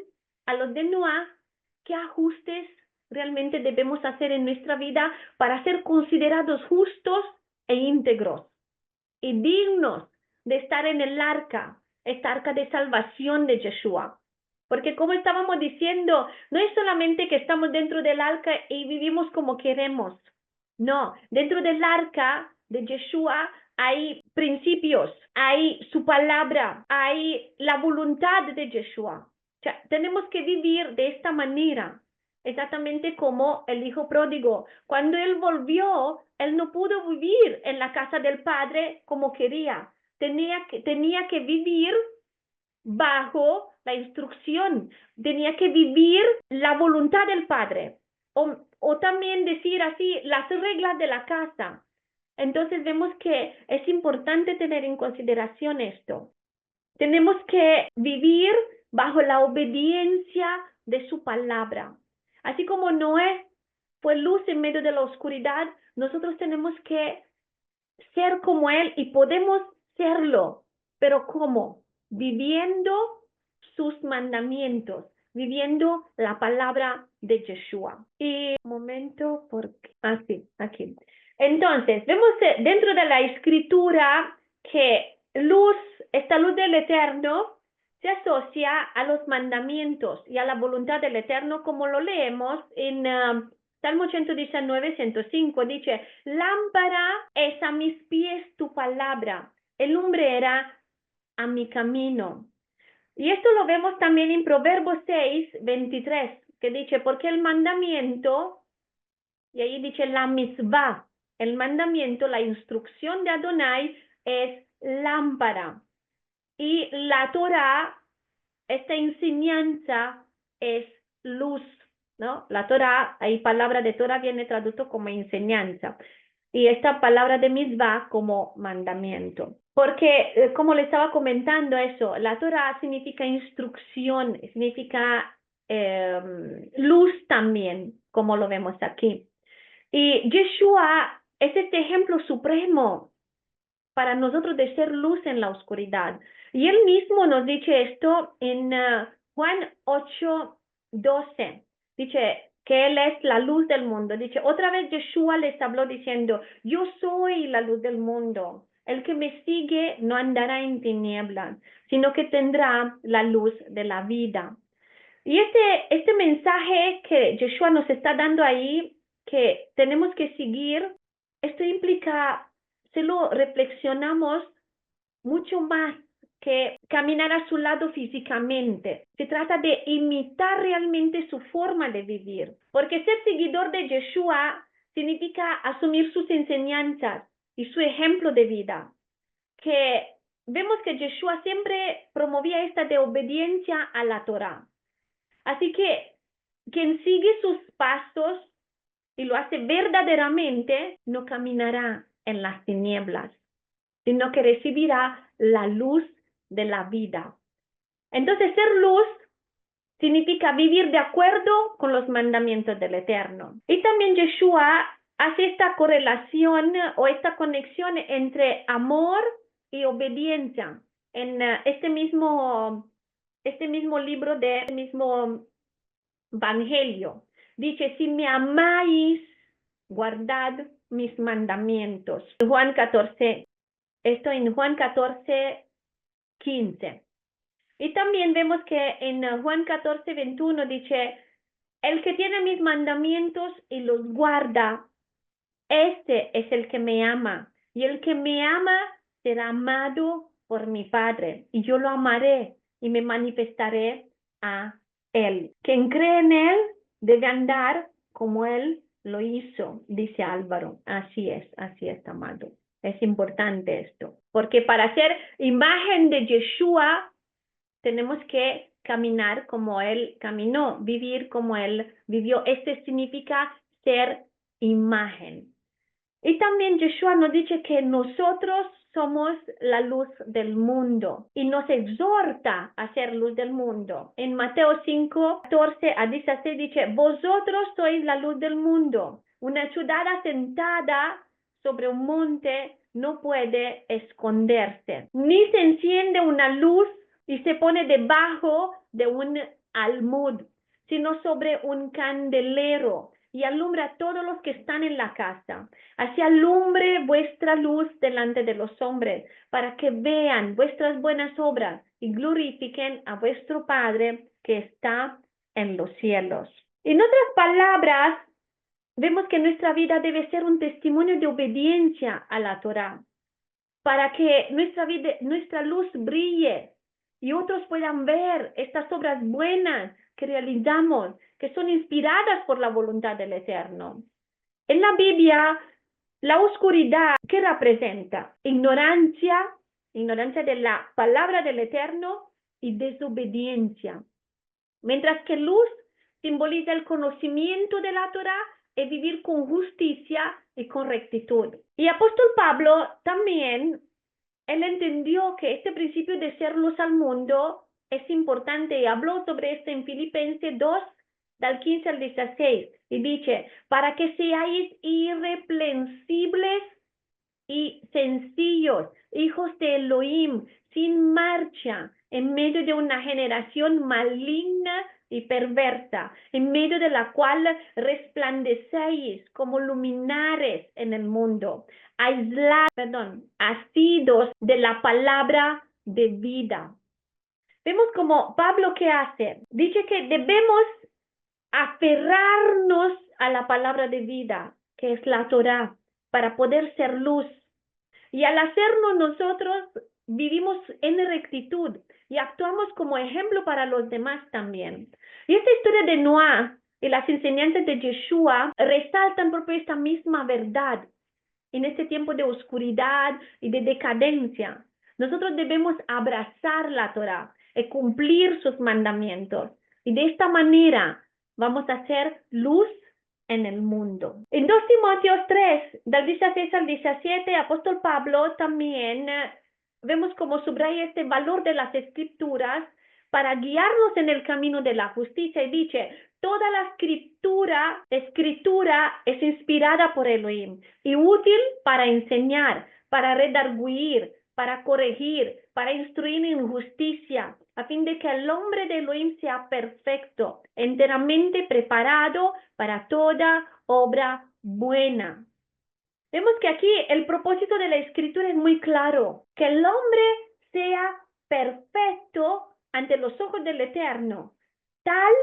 a los de Noé, ¿qué ajustes realmente debemos hacer en nuestra vida para ser considerados justos e íntegros y dignos de estar en el arca, esta arca de salvación de Yeshua? Porque como estábamos diciendo, no es solamente que estamos dentro del arca y vivimos como queremos. No, dentro del arca de Yeshua hay principios, hay su palabra, hay la voluntad de Yeshua. O sea, tenemos que vivir de esta manera. exactamente como el hijo pródigo. Cuando él volvió, él no pudo vivir en la casa del padre como quería. Tenía que vivir bajo la instrucción, tenía que vivir la voluntad del padre, o también decir así, las reglas de la casa. Entonces vemos que es importante tener en consideración esto. Tenemos que vivir bajo la obediencia de su palabra. Así como Noé fue luz en medio de la oscuridad, nosotros tenemos que ser como él y podemos serlo. ¿Pero cómo? Viviendo sus mandamientos, viviendo la palabra de Yeshua. Y un momento, porque sí, aquí. Entonces, vemos dentro de la escritura que esta luz del Eterno se asocia a los mandamientos y a la voluntad del Eterno, como lo leemos en Salmo 119, 105, dice: lámpara es a mis pies tu palabra, el lumbrera a mi camino. Y esto lo vemos también en Proverbios 6, 23, que dice: porque el mandamiento, y ahí dice la misbah, el mandamiento, la instrucción de Adonai es lámpara. Y la Torah, esta enseñanza es luz, ¿no? La Torah, ahí palabra de Torah viene traducido como enseñanza. Y esta palabra de misbah como mandamiento. Porque, como le estaba comentando eso, la Torah significa instrucción, significa luz también, como lo vemos aquí. Y Yeshua es este ejemplo supremo para nosotros de ser luz en la oscuridad. Y él mismo nos dice esto en Juan 8, 12. Dice que él es la luz del mundo. Dice, otra vez Yeshua les habló diciendo: yo soy la luz del mundo. El que me sigue no andará en tinieblas, sino que tendrá la luz de la vida. Y este mensaje que Yeshua nos está dando ahí, que tenemos que seguir, esto implica, si lo reflexionamos, mucho más que caminar a su lado físicamente. Se trata de imitar realmente su forma de vivir. Porque ser seguidor de Yeshua significa asumir sus enseñanzas y su ejemplo de vida. Que vemos que Yeshua siempre promovía esta de obediencia a la Torah. Así que quien sigue sus pasos y lo hace verdaderamente, no caminará en las tinieblas, sino que recibirá la luz de la vida. Entonces, ser luz significa vivir de acuerdo con los mandamientos del Eterno. Y también Yeshua hace esta correlación o esta conexión entre amor y obediencia en este mismo libro este mismo Evangelio. Dice: si me amáis, guardad mis mandamientos. Juan 14, esto en Juan 14, 15. Y también vemos que en Juan 14, 21 dice: el que tiene mis mandamientos y los guarda, este es el que me ama. Y el que me ama será amado por mi Padre. Y yo lo amaré y me manifestaré a él. Quien cree en él debe andar como él lo hizo, dice Álvaro. Así es, amado. Es importante esto. Porque para ser imagen de Yeshua, tenemos que caminar como él caminó, vivir como él vivió. Este significa ser imagen. Y también Yeshua nos dice que nosotros somos la luz del mundo y nos exhorta a ser luz del mundo. En Mateo 5, 14 a 16 dice: vosotros sois la luz del mundo. Una ciudad asentada sobre un monte no puede esconderse, ni se enciende una luz y se pone debajo de un almud, sino sobre un candelero, y alumbra a todos los que están en la casa. Así alumbre vuestra luz delante de los hombres, para que vean vuestras buenas obras y glorifiquen a vuestro Padre que está en los cielos. En otras palabras, vemos que nuestra vida debe ser un testimonio de obediencia a la Torah, para que nuestra luz brille y otros puedan ver estas obras buenas que realizamos, que son inspiradas por la voluntad del Eterno. En la Biblia, la oscuridad, ¿qué representa? Ignorancia de la palabra del Eterno y desobediencia. Mientras que luz simboliza el conocimiento de la Torá y vivir con justicia y con rectitud. Y apóstol Pablo también, él entendió que este principio de ser luz al mundo es importante y habló sobre esto en Filipenses 2, del 15 al 16. Y dice, para que seáis irreprensibles y sencillos, hijos de Elohim, sin marcha, en medio de una generación maligna y perversa, en medio de la cual resplandecéis como luminares en el mundo, asidos de la palabra de vida. Vemos como Pablo, ¿qué hace? Dice que debemos aferrarnos a la palabra de vida, que es la Torá, para poder ser luz. Y al hacerlo nosotros vivimos en rectitud y actuamos como ejemplo para los demás también. Y esta historia de Noah y las enseñanzas de Yeshua resaltan por esta misma verdad. En este tiempo de oscuridad y de decadencia, nosotros debemos abrazar la Torá y cumplir sus mandamientos. Y de esta manera vamos a hacer luz en el mundo. En 2 Timoteo 3, del 16 al 17, apóstol Pablo también vemos como subraya este valor de las escrituras para guiarnos en el camino de la justicia y dice, toda la escritura es inspirada por Elohim y útil para enseñar, para redarguir, para corregir, para instruir en justicia, a fin de que el hombre de Elohim sea perfecto, enteramente preparado para toda obra buena. Vemos que aquí el propósito de la escritura es muy claro, que el hombre sea perfecto ante los ojos del Eterno, tal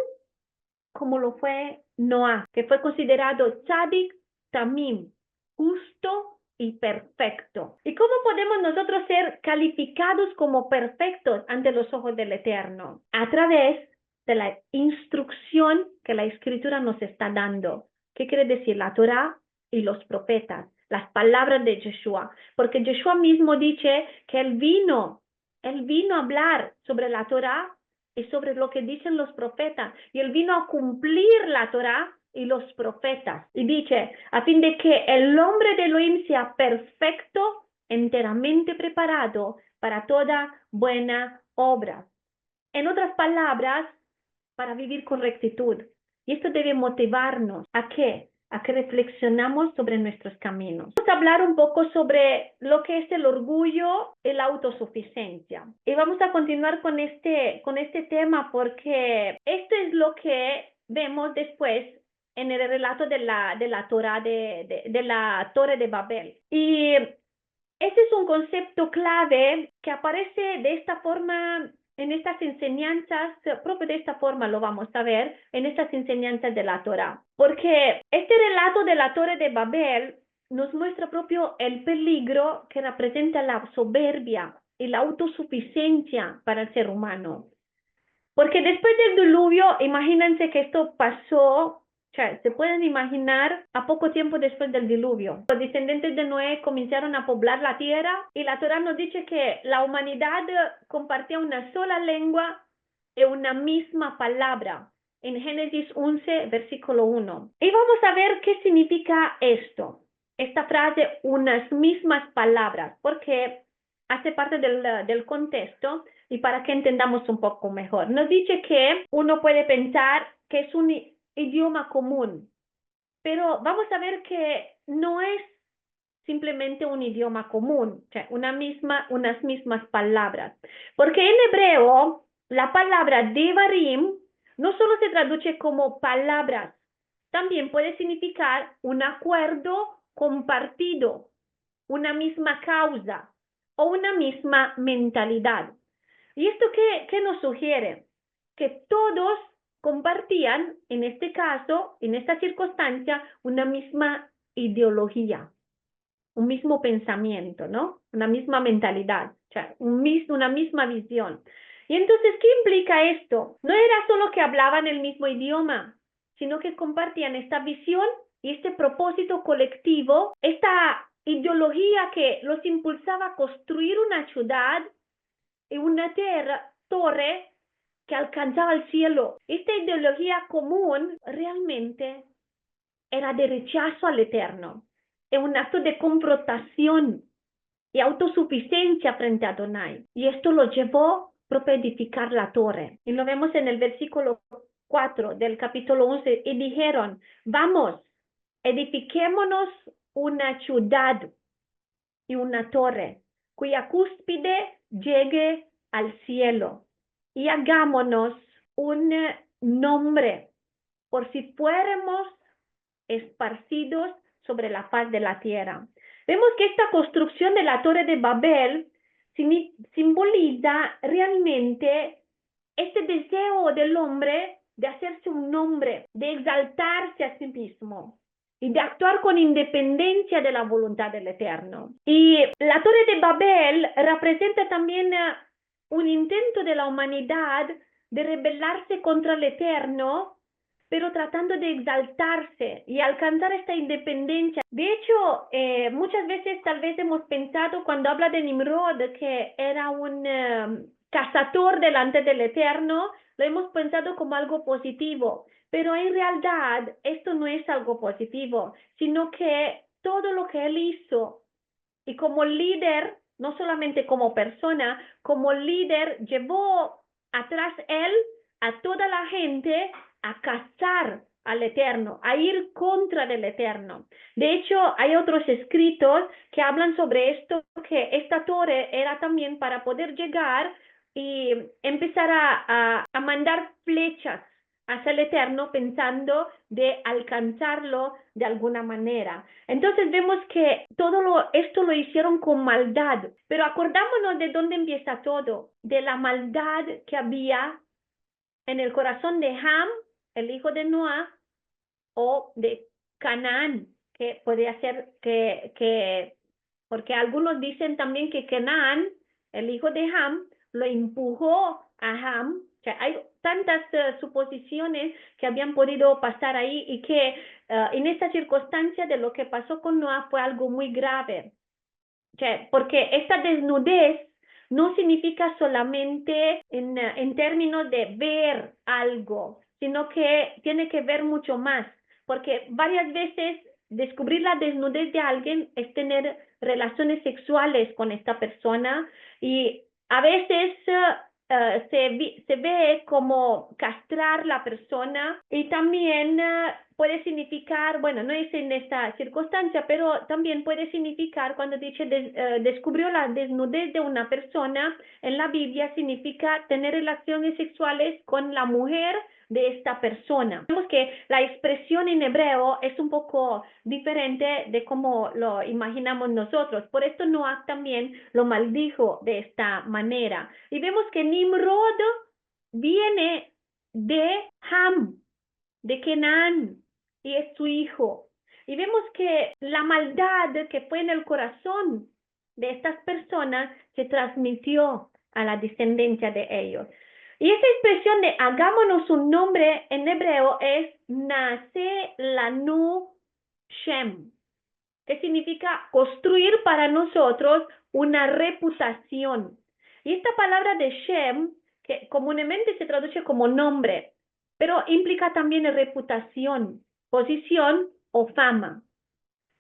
como lo fue Noah, que fue considerado tzadik tamim, justo y perfecto. ¿Y cómo podemos nosotros ser calificados como perfectos ante los ojos del Eterno? A través de la instrucción que la Escritura nos está dando. ¿Qué quiere decir? La Torá y los profetas, las palabras de Yeshua. Porque Yeshua mismo dice que él vino a hablar sobre la Torá y sobre lo que dicen los profetas. Y él vino a cumplir la Torá y los profetas. Y dice, a fin de que el hombre de Elohim sea perfecto, enteramente preparado para toda buena obra. En otras palabras, para vivir con rectitud. Y esto debe motivarnos ¿a qué? A que reflexionamos sobre nuestros caminos. Vamos a hablar un poco sobre lo que es el orgullo y la autosuficiencia. Y vamos a continuar con este tema porque esto es lo que vemos después en el relato de la Torá de la Torre de Babel. Y este es un concepto clave que aparece de esta forma en estas enseñanzas, propio de esta forma lo vamos a ver en estas enseñanzas de la Torá. Porque este relato de la Torre de Babel nos muestra propio el peligro que representa la soberbia y la autosuficiencia para el ser humano. Porque después del diluvio, imagínense que esto pasó, o sea, se pueden imaginar a poco tiempo después del diluvio. Los descendientes de Noé comenzaron a poblar la tierra y la Torá nos dice que la humanidad compartía una sola lengua y una misma palabra. En Génesis 11, versículo 1. Y vamos a ver qué significa esto. Esta frase, unas mismas palabras, porque hace parte del contexto y para que entendamos un poco mejor. Nos dice que uno puede pensar que es un idioma común, pero vamos a ver que no es simplemente un idioma común, o sea, unas mismas palabras. Porque en hebreo, la palabra devarim no solo se traduce como palabras, también puede significar un acuerdo compartido, una misma causa o una misma mentalidad. ¿Y esto qué nos sugiere? Que todos compartían, en este caso, en esta circunstancia, una misma ideología, un mismo pensamiento, ¿no? Una misma mentalidad, o sea, una misma visión. Y entonces, ¿qué implica esto? No era solo que hablaban el mismo idioma, sino que compartían esta visión y este propósito colectivo, esta ideología que los impulsaba a construir una ciudad y una torre que alcanzaba el cielo. Esta ideología común realmente era de rechazo al eterno, es un acto de confrontación y autosuficiencia frente a Adonai. Y esto lo llevó a edificar la torre. Y lo vemos en el versículo 4 del capítulo 11. Y dijeron, vamos, edifiquémonos una ciudad y una torre, cuya cúspide llegue al cielo. Y hagámonos un nombre, por si fuéramos esparcidos sobre la faz de la tierra. Vemos que esta construcción de la Torre de Babel simboliza realmente este deseo del hombre de hacerse un nombre, de exaltarse a sí mismo y de actuar con independencia de la voluntad del Eterno. Y la Torre de Babel representa también un intento de la humanidad de rebelarse contra el Eterno, pero tratando de exaltarse y alcanzar esta independencia. De hecho, muchas veces tal vez hemos pensado cuando habla de Nimrod que era un cazador delante del Eterno, lo hemos pensado como algo positivo, pero en realidad esto no es algo positivo, sino que todo lo que él hizo y como líder, no solamente como persona, como líder llevó atrás él a toda la gente a cazar al Eterno, a ir contra del Eterno. De hecho, hay otros escritos que hablan sobre esto, que esta torre era también para poder llegar y empezar a mandar flechas hacia el Eterno pensando de alcanzarlo de alguna manera. Entonces vemos que esto lo hicieron con maldad, pero acordámonos de dónde empieza todo, de la maldad que había en el corazón de Ham, el hijo de Noah, o de Canaán, que podría ser porque algunos dicen también que Canaán, el hijo de Ham, lo empujó a Ham. O sea, hay tantas suposiciones que habían podido pasar ahí y que en esta circunstancia de lo que pasó con Noah fue algo muy grave. O sea, porque esta desnudez no significa solamente en términos de ver algo, sino que tiene que ver mucho más, porque varias veces descubrir la desnudez de alguien es tener relaciones sexuales con esta persona y a veces se ve como castrar la persona y también puede significar, bueno, no es en esta circunstancia, pero también puede significar cuando dice descubrió la desnudez de una persona, en la Biblia significa tener relaciones sexuales con la mujer de esta persona. Vemos que la expresión en hebreo es un poco diferente de cómo lo imaginamos nosotros. Por esto Noah también lo maldijo de esta manera. Y vemos que Nimrod viene de Ham, de Canaán, y es su hijo. Y vemos que la maldad que fue en el corazón de estas personas se transmitió a la descendencia de ellos. Y esta expresión de hagámonos un nombre en hebreo es Naase Lanu Shem, que significa construir para nosotros una reputación. Y esta palabra de Shem, que comúnmente se traduce como nombre, pero implica también reputación, posición o fama.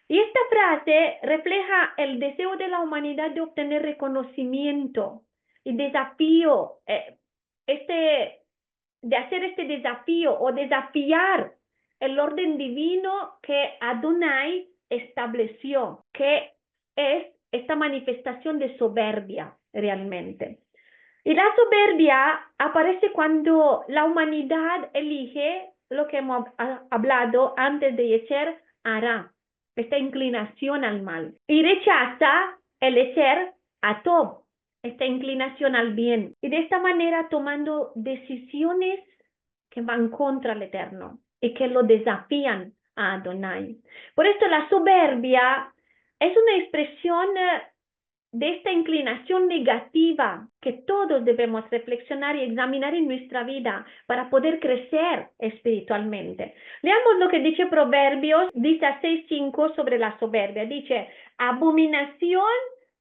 Y esta frase refleja el deseo de la humanidad de obtener reconocimiento y desafío, de hacer este desafío o desafiar el orden divino que Adonai estableció, que es esta manifestación de soberbia realmente. Y la soberbia aparece cuando la humanidad elige lo que hemos hablado antes de Yetzer Hara, esta inclinación al mal, y rechaza el Yetzer Hatov, esta inclinación al bien, y de esta manera tomando decisiones que van contra el Eterno y que lo desafían a Adonai. Por esto la soberbia es una expresión de esta inclinación negativa que todos debemos reflexionar y examinar en nuestra vida para poder crecer espiritualmente. Leamos lo que dice Proverbios 16:5 sobre la soberbia. Dice, abominación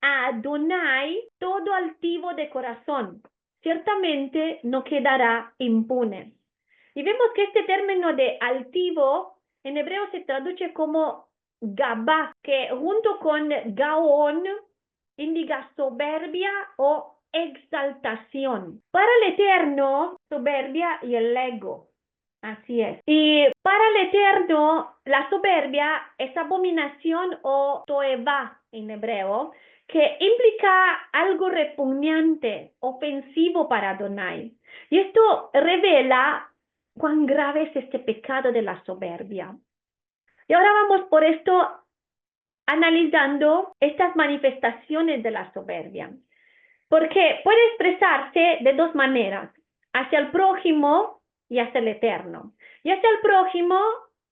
a Adonai todo altivo de corazón, ciertamente no quedará impune. Y vemos que este término de altivo en hebreo se traduce como gabá, que junto con gaón indica soberbia o exaltación. Para el Eterno, soberbia y el ego. Así es. Y para el Eterno, la soberbia es abominación o toeva en hebreo, que implica algo repugnante, ofensivo para Adonai. Y esto revela cuán grave es este pecado de la soberbia. Y ahora vamos por esto analizando estas manifestaciones de la soberbia. Porque puede expresarse de dos maneras, hacia el prójimo y hacia el eterno. Y hacia el prójimo,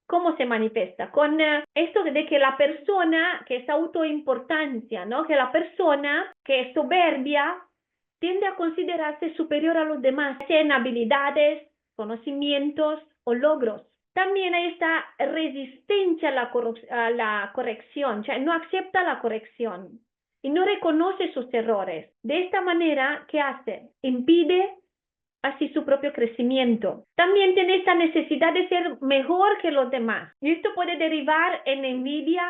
¿cómo se manifiesta? Con esto de que la persona, que es autoimportancia, ¿no? Que la persona que es soberbia tiende a considerarse superior a los demás, sea en habilidades, conocimientos o logros. También hay esta resistencia a la corrección, o sea, no acepta la corrección y no reconoce sus errores. De esta manera, ¿qué hace? Impide así su propio crecimiento. También tiene esta necesidad de ser mejor que los demás. Y esto puede derivar en envidia,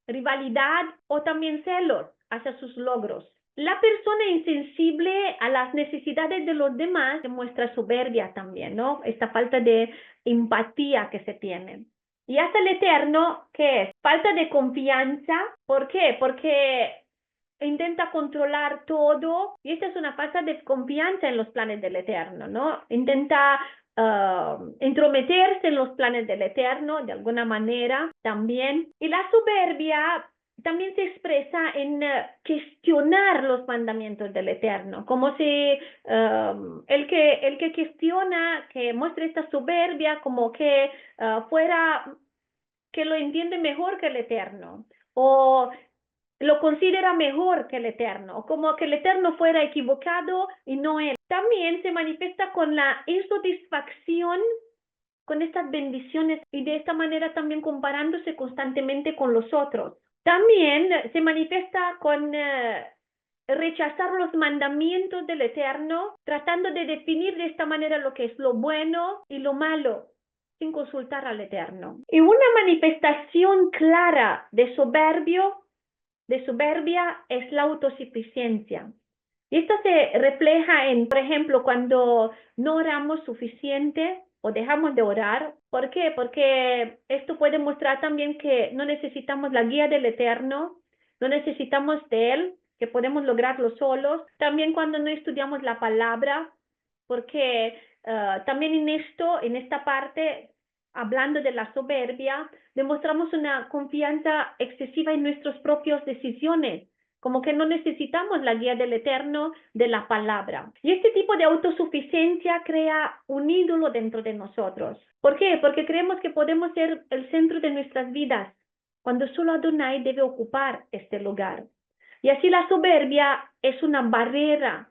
rivalidad o también celos hacia sus logros. La persona insensible a las necesidades de los demás demuestra soberbia también, ¿no? Esta falta de empatía que se tiene. Y hasta el eterno, ¿qué es? Falta de confianza. ¿Por qué? Porque intenta controlar todo y esta es una falta de confianza en los planes del Eterno, ¿no? Intenta entrometerse en los planes del Eterno de alguna manera también. Y la soberbia también se expresa en cuestionar los mandamientos del Eterno, como si el que cuestiona, que muestra esta soberbia como que fuera, que lo entiende mejor que el Eterno, o lo considera mejor que el Eterno, como que el Eterno fuera equivocado y no él. También se manifiesta con la insatisfacción con estas bendiciones y de esta manera también comparándose constantemente con los otros. También se manifiesta con rechazar los mandamientos del Eterno, tratando de definir de esta manera lo que es lo bueno y lo malo, sin consultar al Eterno. Y una manifestación clara de soberbia es la autosuficiencia. Y esto se refleja en, por ejemplo, cuando no oramos suficiente o dejamos de orar. ¿Por qué? Porque esto puede mostrar también que no necesitamos la guía del Eterno, no necesitamos de Él, que podemos lograrlo solos. También cuando no estudiamos la palabra, porque también en esta parte, hablando de la soberbia, demostramos una confianza excesiva en nuestras propias decisiones, como que no necesitamos la guía del Eterno, de la palabra. Y este tipo de autosuficiencia crea un ídolo dentro de nosotros. ¿Por qué? Porque creemos que podemos ser el centro de nuestras vidas, cuando solo Adonai debe ocupar este lugar. Y así la soberbia es una barrera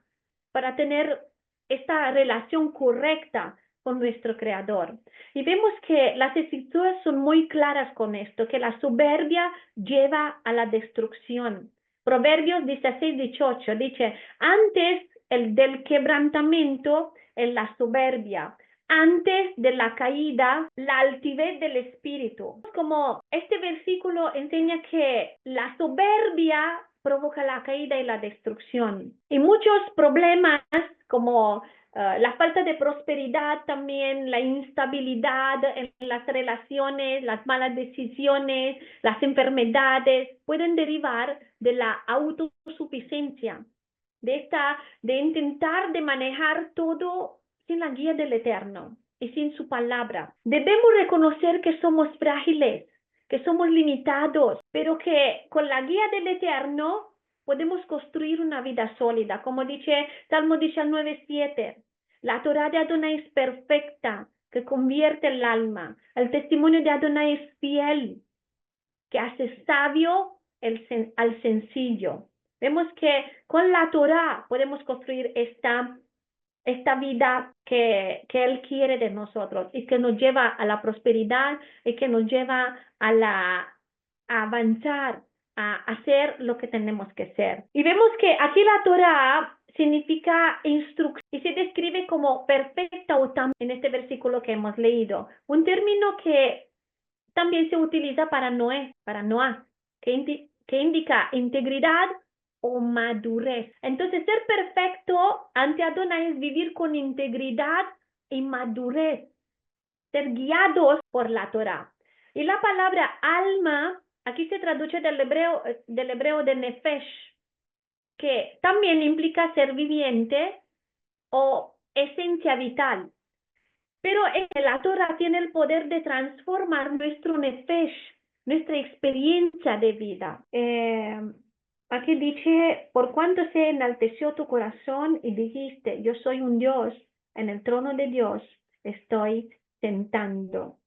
para tener esta relación correcta con nuestro Creador. Y vemos que las escrituras son muy claras con esto, que la soberbia lleva a la destrucción. Proverbios 16:18 dice, antes del quebrantamiento es la soberbia, antes de la caída, la altivez del espíritu. Como este versículo enseña que la soberbia provoca la caída y la destrucción. Y muchos problemas como la falta de prosperidad también, la instabilidad en las relaciones, las malas decisiones, las enfermedades, pueden derivar de la autosuficiencia, de intentar de manejar todo sin la guía del Eterno y sin su palabra. Debemos reconocer que somos frágiles, que somos limitados, pero que con la guía del Eterno podemos construir una vida sólida. Como dice Salmo 19:7, la Torah de Adonai es perfecta, que convierte el alma. El testimonio de Adonai es fiel, que hace sabio al sencillo. Vemos que con la Torá podemos construir esta vida que Él quiere de nosotros y que nos lleva a la prosperidad y que nos lleva a avanzar, a hacer lo que tenemos que hacer. Y vemos que aquí la Torá significa instrucción y se describe como perfecta o también en este versículo que hemos leído. Un término que también se utiliza para Noah, que indica integridad o madurez. Entonces, ser perfecto ante Adonai es vivir con integridad y madurez, ser guiados por la Torah. Y la palabra alma, aquí se traduce del hebreo de nefesh, que también implica ser viviente o esencia vital. Pero la Torah tiene el poder de transformar nuestro nefesh, nuestra experiencia de vida. Aquí dice, por cuanto se enalteció tu corazón y dijiste, yo soy un Dios, en el trono de Dios estoy sentado.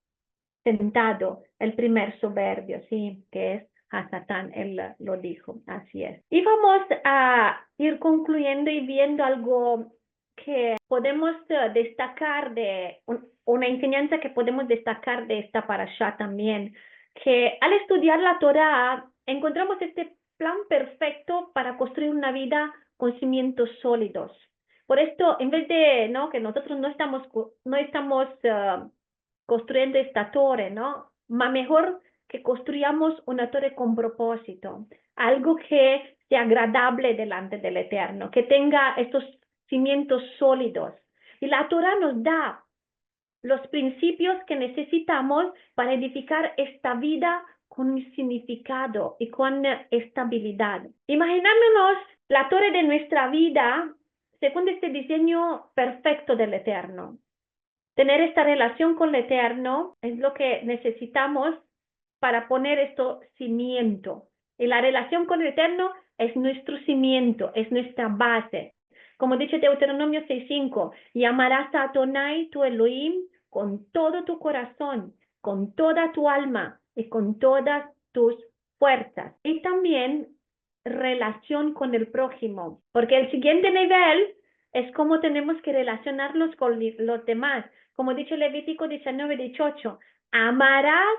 El primer soberbio, sí, que es a Satán, él lo dijo, así es. Y vamos a ir concluyendo y viendo algo que podemos destacar una enseñanza que podemos destacar de esta parashá también, que al estudiar la Torá encontramos este plan perfecto para construir una vida con cimientos sólidos. Por esto, en vez de que nosotros no estamos construyendo esta torre, ¿no? Mejor que construyamos una torre con propósito, algo que sea agradable delante del Eterno, que tenga estos cimientos sólidos. Y la Torah nos da los principios que necesitamos para edificar esta vida con significado y con estabilidad. Imaginémonos la torre de nuestra vida según este diseño perfecto del Eterno. Tener esta relación con el Eterno es lo que necesitamos para poner esto cimiento. Y la relación con el Eterno es nuestro cimiento, es nuestra base. Como dice Deuteronomio 6:5, y amarás a Adonai tu Elohim con todo tu corazón, con toda tu alma y con todas tus fuerzas. Y también relación con el prójimo, porque el siguiente nivel es cómo tenemos que relacionarnos con los demás. Como dice Levítico 19:18, amarás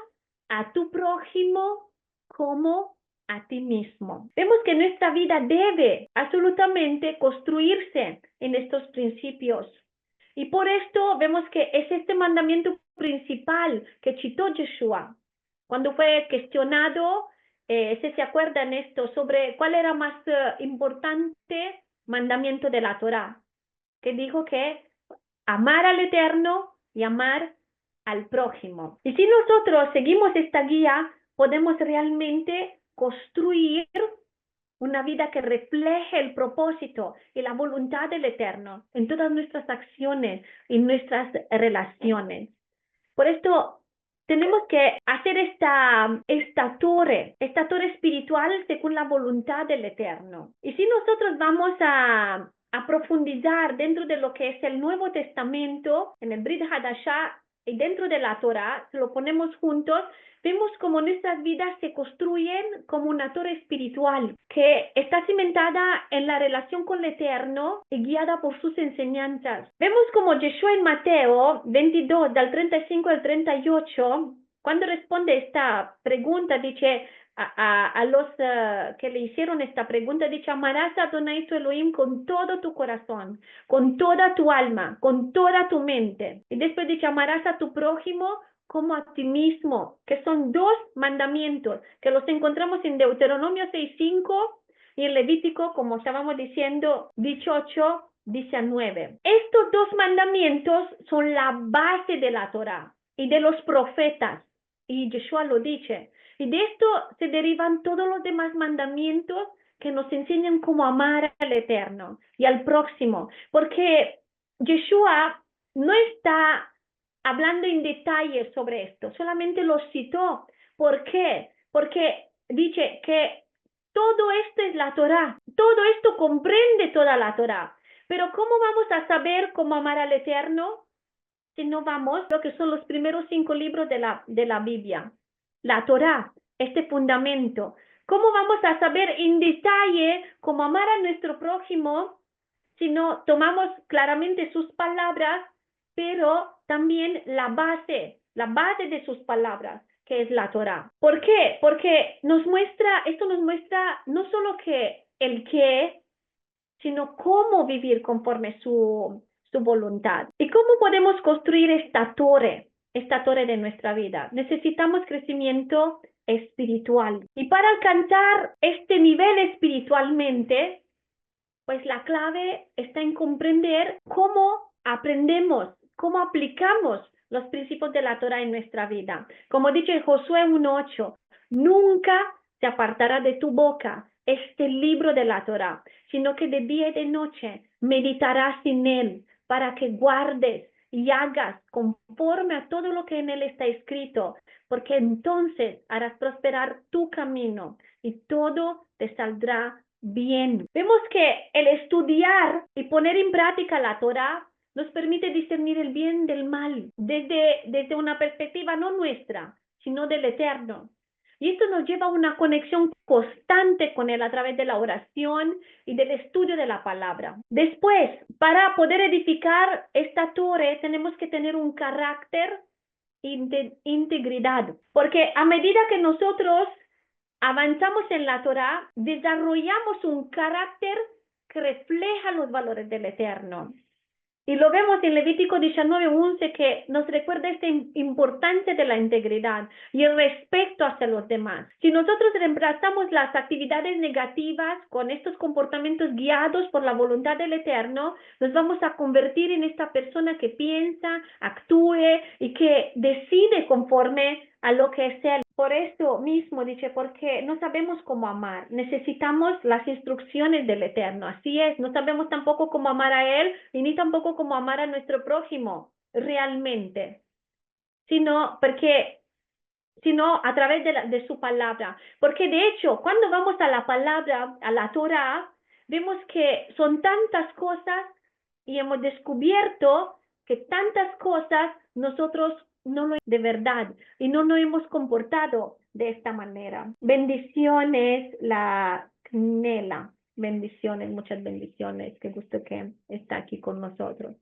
a tu prójimo como a ti mismo. Vemos que nuestra vida debe absolutamente construirse en estos principios. Y por esto vemos que es este mandamiento principal que citó Yeshua. Cuando fue cuestionado, se acuerdan esto sobre cuál era más importante mandamiento de la Torá, que dijo que amar al Eterno y amar al prójimo. Y si nosotros seguimos esta guía, podemos realmente construir una vida que refleje el propósito y la voluntad del Eterno en todas nuestras acciones y nuestras relaciones. Por esto tenemos que hacer esta torre espiritual según la voluntad del Eterno. Y si nosotros vamos a profundizar dentro de lo que es el Nuevo Testamento, en el Brit Hadashah y dentro de la Torah, si lo ponemos juntos, vemos como nuestras vidas se construyen como una torre espiritual que está cimentada en la relación con el Eterno y guiada por sus enseñanzas. Vemos como Yeshua en Mateo 22, del 35 al 38, cuando responde esta pregunta, dice a los que le hicieron esta pregunta, dice, amarás a Adonai tu Elohim con todo tu corazón, con toda tu alma, con toda tu mente. Y después dice, amarás a tu prójimo como a ti mismo, que son dos mandamientos que los encontramos en Deuteronomio 6:5 y en Levítico, como estábamos diciendo, 18:19. Estos dos mandamientos son la base de la Torá y de los profetas, y Yeshua lo dice. Y de esto se derivan todos los demás mandamientos que nos enseñan cómo amar al Eterno y al próximo, porque Yeshua no está hablando en detalle sobre esto, solamente lo citó. ¿Por qué? Porque dice que todo esto es la Torá, todo esto comprende toda la Torá. Pero ¿cómo vamos a saber cómo amar al Eterno si no vamos a lo que son los primeros 5 libros de la Biblia? La Torá, este fundamento. ¿Cómo vamos a saber en detalle cómo amar a nuestro prójimo si no tomamos claramente sus palabras, pero también la base de sus palabras, que es la Torá? ¿Por qué? Porque esto nos muestra no solo que el qué, sino cómo vivir conforme su voluntad. ¿Y cómo podemos construir esta torre de nuestra vida? Necesitamos crecimiento espiritual. Y para alcanzar este nivel espiritualmente, pues la clave está en comprender cómo aprendemos, cómo aplicamos los principios de la Torah en nuestra vida. Como dice en Josué 1:8, nunca se apartará de tu boca este libro de la Torah, sino que de día y de noche meditarás en él para que guardes y hagas conforme a todo lo que en él está escrito, porque entonces harás prosperar tu camino y todo te saldrá bien. Vemos que el estudiar y poner en práctica la Torah nos permite discernir el bien del mal desde una perspectiva no nuestra, sino del Eterno. Y esto nos lleva a una conexión constante con Él a través de la oración y del estudio de la palabra. Después, para poder edificar esta torre, tenemos que tener un carácter de integridad, porque a medida que nosotros avanzamos en la Torah, desarrollamos un carácter que refleja los valores del Eterno. Y lo vemos en Levítico 19:11, que nos recuerda esta importancia de la integridad y el respeto hacia los demás. Si nosotros reemplazamos las actividades negativas con estos comportamientos guiados por la voluntad del Eterno, nos vamos a convertir en esta persona que piensa, actúe y que decide conforme a lo que es Él. Por esto mismo dice, porque no sabemos cómo amar, necesitamos las instrucciones del Eterno. Así es, no sabemos tampoco cómo amar a Él y ni tampoco cómo amar a nuestro prójimo realmente, sino a través de su palabra. Porque de hecho, cuando vamos a la palabra, a la Torah, vemos que son tantas cosas y hemos descubierto que tantas cosas nosotros no lo de verdad y no nos hemos comportado de esta manera. Bendiciones, la Nela. Bendiciones, muchas bendiciones. Qué gusto que está aquí con nosotros.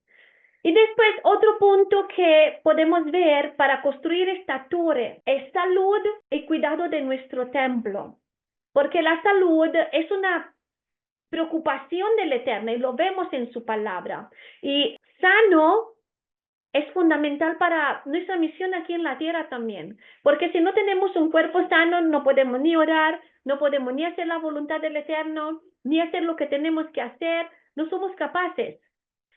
Y después, otro punto que podemos ver para construir esta torre es salud y cuidado de nuestro templo. Porque la salud es una preocupación del Eterno y lo vemos en su palabra. Y sano es fundamental para nuestra misión aquí en la tierra también. Porque si no tenemos un cuerpo sano, no podemos ni orar, no podemos ni hacer la voluntad del Eterno, ni hacer lo que tenemos que hacer. No somos capaces.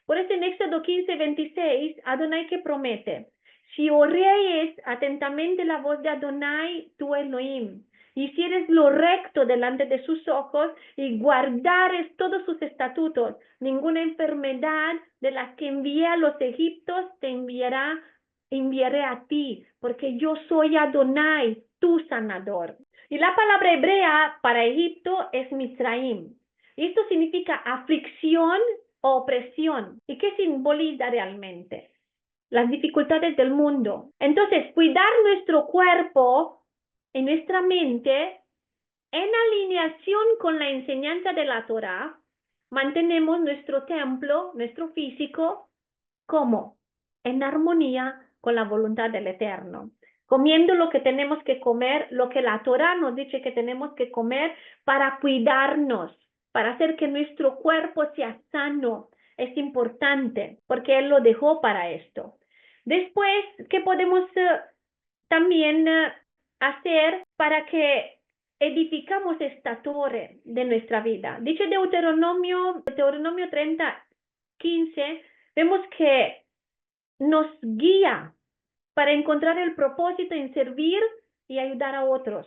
Por eso en Éxodo 15:26, Adonai que promete, si oréis atentamente la voz de Adonai, tu Elohim, hicieres lo recto delante de sus ojos y guardares todos sus estatutos, ninguna enfermedad de las que envié a los egipcios te enviaré a ti, porque yo soy Adonai, tu sanador. Y la palabra hebrea para Egipto es Mitzraim. Y esto significa aflicción o opresión. ¿Y qué simboliza realmente? Las dificultades del mundo. Entonces, cuidar nuestro cuerpo y nuestra mente en alineación con la enseñanza de la Torah, mantenemos nuestro templo, nuestro físico, ¿cómo? En armonía con la voluntad del Eterno. Comiendo lo que tenemos que comer, lo que la Torah nos dice que tenemos que comer para cuidarnos, para hacer que nuestro cuerpo sea sano. Es importante porque Él lo dejó para esto. Después, ¿qué podemos también hacer para que edificamos esta torre de nuestra vida? Dice Deuteronomio 30:15, vemos que nos guía para encontrar el propósito en servir y ayudar a otros,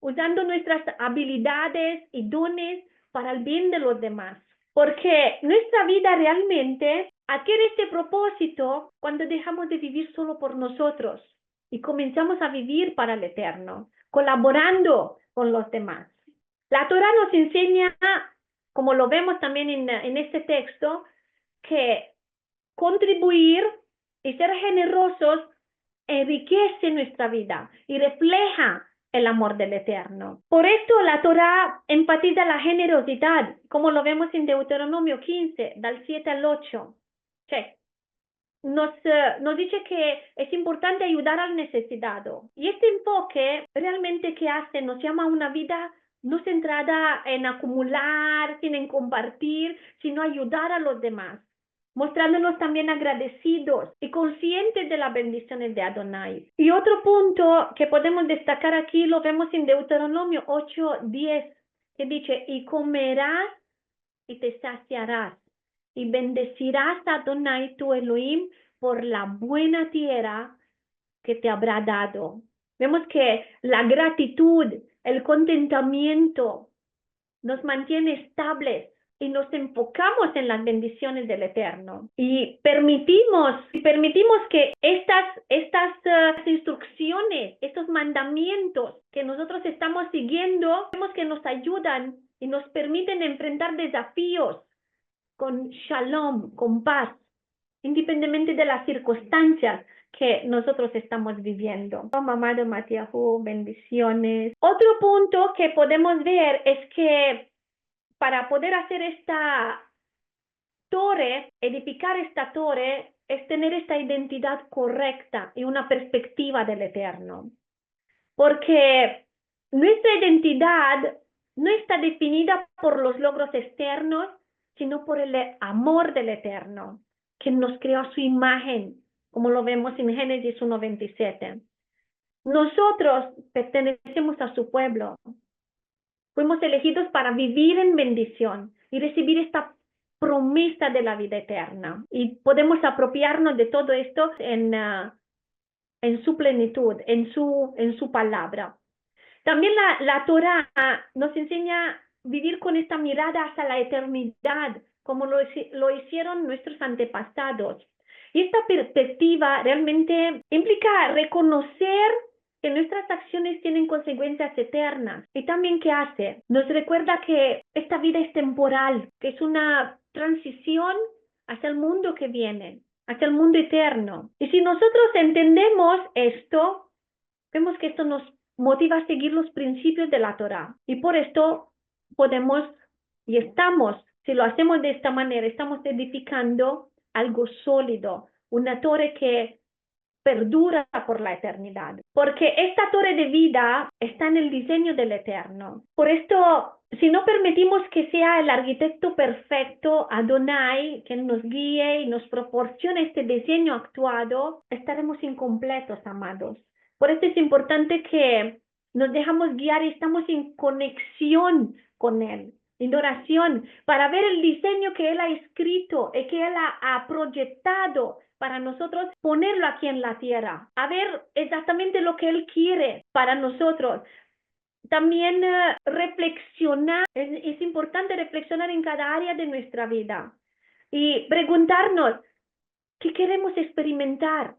usando nuestras habilidades y dones para el bien de los demás. Porque nuestra vida realmente adquiere este propósito cuando dejamos de vivir solo por nosotros y comenzamos a vivir para el Eterno, colaborando con los demás. La Torah nos enseña, como lo vemos también en este texto, que contribuir y ser generosos enriquece nuestra vida y refleja el amor del Eterno. Por esto la Torá enfatiza la generosidad, como lo vemos en Deuteronomio 15, del 7 al 8. Che, nos dice que es importante ayudar al necesitado. Y este enfoque realmente que hace nos llama a una vida no centrada en acumular, sino en compartir, sino ayudar a los demás, mostrándonos también agradecidos y conscientes de las bendiciones de Adonai. Y otro punto que podemos destacar aquí lo vemos en Deuteronomio 8:10, que dice, y comerás y te saciarás, y bendecirás a Adonai tu Elohim por la buena tierra que te habrá dado. Vemos que la gratitud, el contentamiento nos mantiene estables y nos enfocamos en las bendiciones del Eterno. Y permitimos que estas instrucciones, estos mandamientos que nosotros estamos siguiendo, vemos que nos ayudan y nos permiten enfrentar desafíos con shalom, con paz, independientemente de las circunstancias que nosotros estamos viviendo. Amado Matiahu, bendiciones. Otro punto que podemos ver es que para poder hacer esta torre, edificar esta torre, es tener esta identidad correcta y una perspectiva del Eterno. Porque nuestra identidad no está definida por los logros externos, sino por el amor del Eterno, que nos creó a su imagen, como lo vemos en Génesis 1:27. Nosotros pertenecemos a su pueblo. Fuimos elegidos para vivir en bendición y recibir esta promesa de la vida eterna. Y podemos apropiarnos de todo esto en su plenitud, en su palabra. También la Torá nos enseña a vivir con esta mirada hacia la eternidad, como lo hicieron nuestros antepasados. Y esta perspectiva realmente implica reconocer que nuestras acciones tienen consecuencias eternas. Y también, ¿qué hace? Nos recuerda que esta vida es temporal, que es una transición hacia el mundo que viene, hacia el mundo eterno. Y si nosotros entendemos esto, vemos que esto nos motiva a seguir los principios de la Torá. Y por esto podemos y estamos, si lo hacemos de esta manera, estamos edificando algo sólido, una torre que perdura por la eternidad. Porque esta torre de vida está en el diseño del Eterno. Por esto, si no permitimos que sea el arquitecto perfecto, Adonai, que nos guíe y nos proporcione este diseño actuado, estaremos incompletos, amados. Por esto es importante que nos dejamos guiar y estamos en conexión con Él, en oración, para ver el diseño que Él ha escrito y que Él ha proyectado para nosotros, ponerlo aquí en la tierra, a ver exactamente lo que Él quiere para nosotros. También reflexionar, es importante reflexionar en cada área de nuestra vida y preguntarnos qué queremos experimentar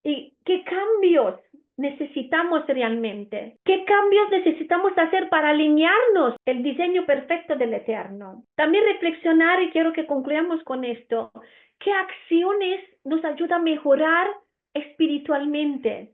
y qué cambios necesitamos realmente, qué cambios necesitamos hacer para alinearnos el diseño perfecto del Eterno. También reflexionar, y quiero que concluyamos con esto, qué acciones nos ayudan a mejorar espiritualmente.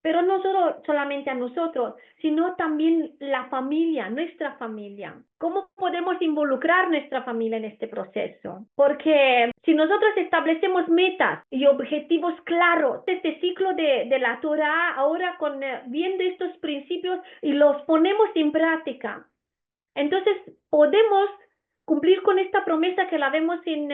Pero no solamente a nosotros, sino también la familia, nuestra familia. ¿Cómo podemos involucrar nuestra familia en este proceso? Porque si nosotros establecemos metas y objetivos claros, este ciclo de la Torá, ahora viendo estos principios y los ponemos en práctica, entonces podemos cumplir con esta promesa que la vemos en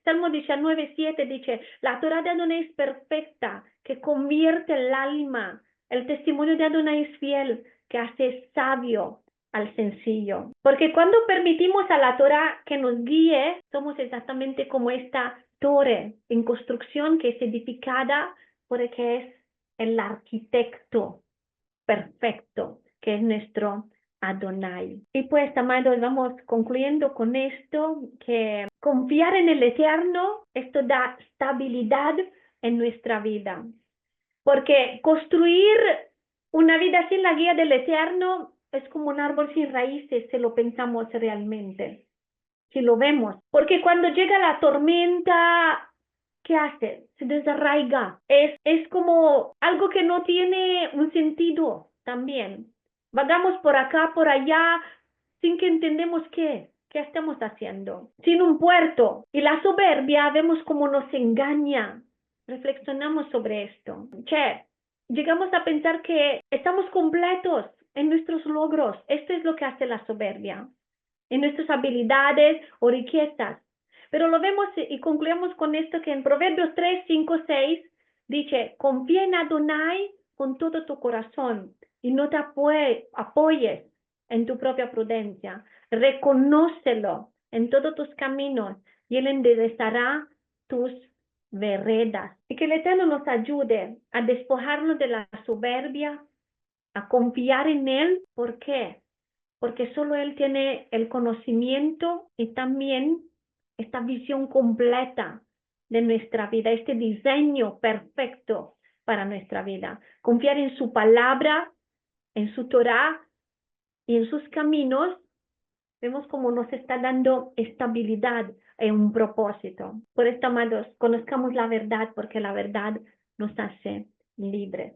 Salmo 19:7, dice, la Torá de Adonai es perfecta, que convierte el alma. El testimonio de Adonai es fiel, que hace sabio al sencillo. Porque cuando permitimos a la Torá que nos guíe, somos exactamente como esta torre en construcción que es edificada porque es el arquitecto perfecto, que es nuestro Adonai. Y pues, amados, vamos concluyendo con esto, que confiar en el Eterno, esto da estabilidad en nuestra vida. Porque construir una vida sin la guía del Eterno es como un árbol sin raíces, si lo pensamos realmente, si lo vemos. Porque cuando llega la tormenta, ¿qué hace? Se desarraiga. Es como algo que no tiene un sentido también. Vagamos por acá, por allá, sin que entendemos qué estamos haciendo. Sin un puerto. Y la soberbia, vemos cómo nos engaña. Reflexionamos sobre esto. Llegamos a pensar que estamos completos en nuestros logros. Esto es lo que hace la soberbia. En nuestras habilidades o riquezas. Pero lo vemos y concluimos con esto que en Proverbios 3, 5, 6 dice, confía en Adonai con todo tu corazón y no te apoyes en tu propia prudencia. Reconócelo en todos tus caminos y Él enderezará tus veredas. Y que el Eterno nos ayude a despojarnos de la soberbia, a confiar en Él. ¿Por qué? Porque solo Él tiene el conocimiento y también esta visión completa de nuestra vida, este diseño perfecto para nuestra vida. Confiar en su palabra, en su Torah y en sus caminos, vemos cómo nos está dando estabilidad y un propósito. Por esto, amados, conozcamos la verdad porque la verdad nos hace libres.